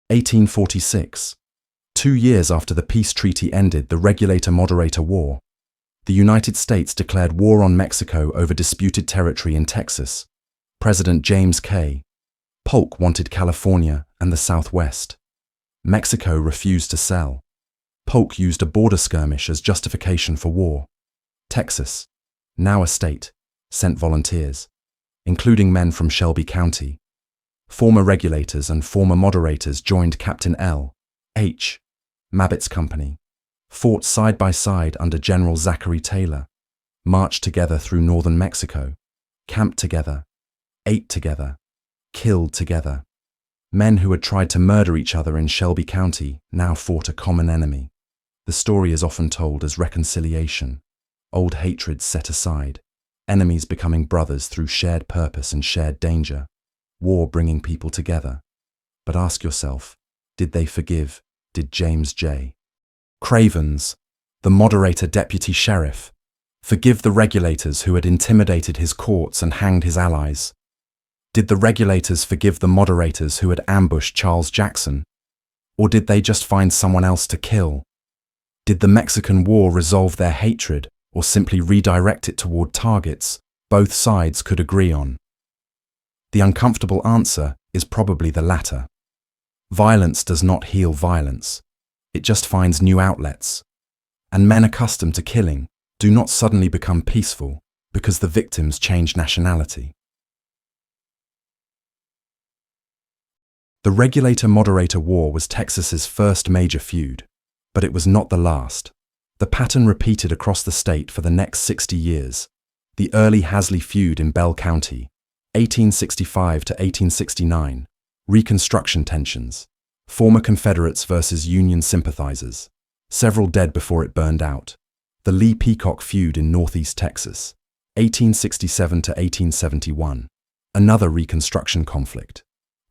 1846. 2 years after the peace treaty ended the regulator-moderator war, the United States declared war on Mexico over disputed territory in Texas. President James K. Polk wanted California and the Southwest. Mexico refused to sell. Polk used a border skirmish as justification for war. Texas, now a state, sent volunteers, including men from Shelby County. Former regulators and former moderators joined Captain L. H. Mabbitt's company, fought side by side under General Zachary Taylor, marched together through northern Mexico, camped together, ate together, killed together. Men who had tried to murder each other in Shelby County now fought a common enemy. The story is often told as reconciliation, old hatreds set aside, enemies becoming brothers through shared purpose and shared danger, war bringing people together. But ask yourself, did they forgive? Did James J. Cravens, the moderator deputy sheriff, forgive the regulators who had intimidated his courts and hanged his allies? Did the regulators forgive the moderators who had ambushed Charles Jackson? Or did they just find someone else to kill? Did the Mexican War resolve their hatred or simply redirect it toward targets both sides could agree on? The uncomfortable answer is probably the latter. Violence does not heal violence. It just finds new outlets. And men accustomed to killing do not suddenly become peaceful because the victims change nationality. The regulator-moderator war was Texas's first major feud, but it was not the last. The pattern repeated across the state for the next 60 years. The early Hasley feud in Bell County, 1865 to 1869, Reconstruction tensions, former Confederates versus Union sympathizers, several dead before it burned out. The Lee-Peacock feud in Northeast Texas, 1867 to 1871, another Reconstruction conflict.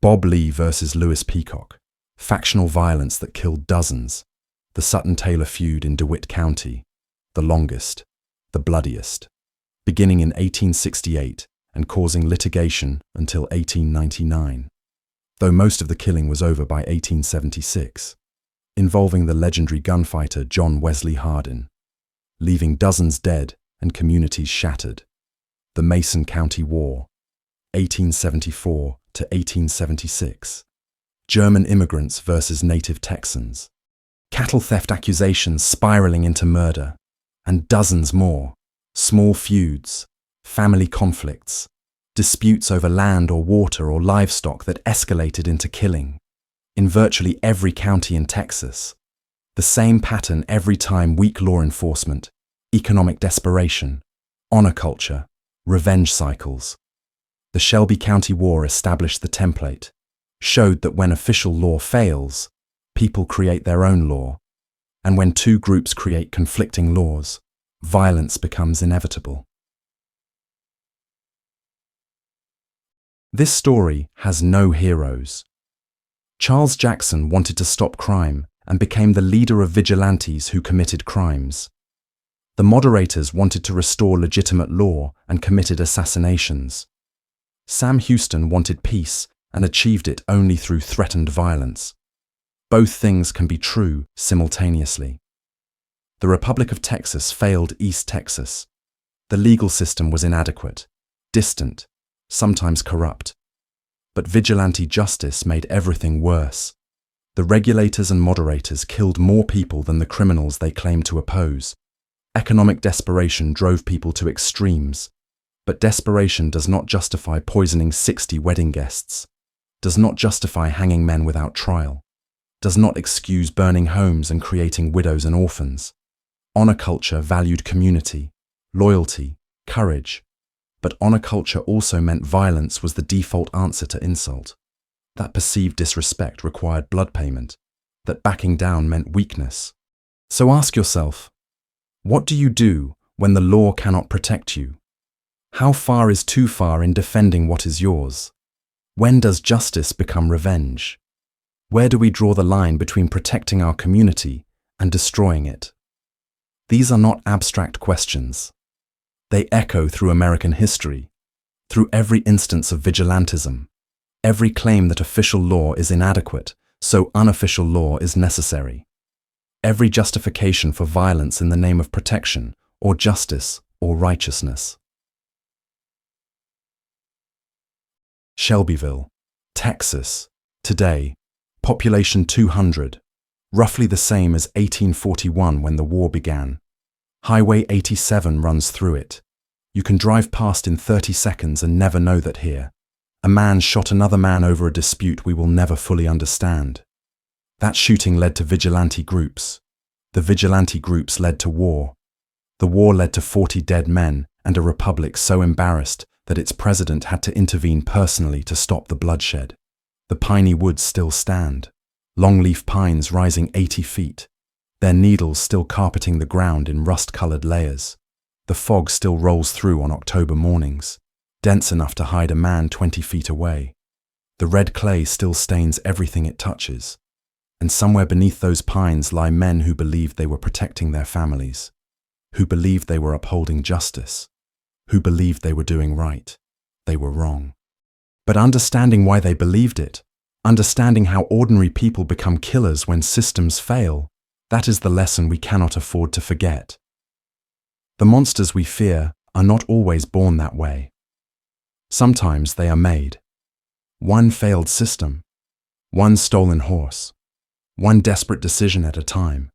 Bob Lee versus Lewis Peacock, factional violence that killed dozens. The Sutton-Taylor feud in DeWitt County, the longest, the bloodiest, beginning in 1868 and causing litigation until 1899, though most of the killing was over by 1876, involving the legendary gunfighter John Wesley Hardin, leaving dozens dead and communities shattered. The Mason County War, 1874 to 1876, German immigrants versus native Texans, cattle theft accusations spiraling into murder, and dozens more, small feuds, family conflicts, disputes over land or water or livestock that escalated into killing. In virtually every county in Texas, the same pattern every time: weak law enforcement, economic desperation, honor culture, revenge cycles. The Shelby County War established the template, showed that when official law fails, people create their own law, and when two groups create conflicting laws, violence becomes inevitable. This story has no heroes. Charles Jackson wanted to stop crime and became the leader of vigilantes who committed crimes. The moderators wanted to restore legitimate law and committed assassinations. Sam Houston wanted peace and achieved it only through threatened violence. Both things can be true simultaneously. The Republic of Texas failed East Texas. The legal system was inadequate, distant, sometimes corrupt. But vigilante justice made everything worse. The regulators and moderators killed more people than the criminals they claimed to oppose. Economic desperation drove people to extremes. But desperation does not justify poisoning 60 wedding guests, does not justify hanging men without trial, does not excuse burning homes and creating widows and orphans. Honor culture valued community, loyalty, courage. But honor culture also meant violence was the default answer to insult. That perceived disrespect required blood payment, that backing down meant weakness. So ask yourself, what do you do when the law cannot protect you? How far is too far in defending what is yours? When does justice become revenge? Where do we draw the line between protecting our community and destroying it? These are not abstract questions. They echo through American history, through every instance of vigilantism, every claim that official law is inadequate, so unofficial law is necessary, every justification for violence in the name of protection, or justice, or righteousness. Shelbyville, Texas, today, population 200, roughly the same as 1841 when the war began. Highway 87 runs through it. You can drive past in 30 seconds and never know that here, a man shot another man over a dispute we will never fully understand. That shooting led to vigilante groups. The vigilante groups led to war. The war led to 40 dead men and a republic so embarrassed that its president had to intervene personally to stop the bloodshed. The piney woods still stand, longleaf pines rising 80 feet, their needles still carpeting the ground in rust-colored layers. The fog still rolls through on October mornings, dense enough to hide a man 20 feet away. The red clay still stains everything it touches, and somewhere beneath those pines lie men who believed they were protecting their families, who believed they were upholding justice, who believed they were doing right. They were wrong. But understanding why they believed it, understanding how ordinary people become killers when systems fail, that is the lesson we cannot afford to forget. The monsters we fear are not always born that way. Sometimes they are made. One failed system, one stolen horse, one desperate decision at a time.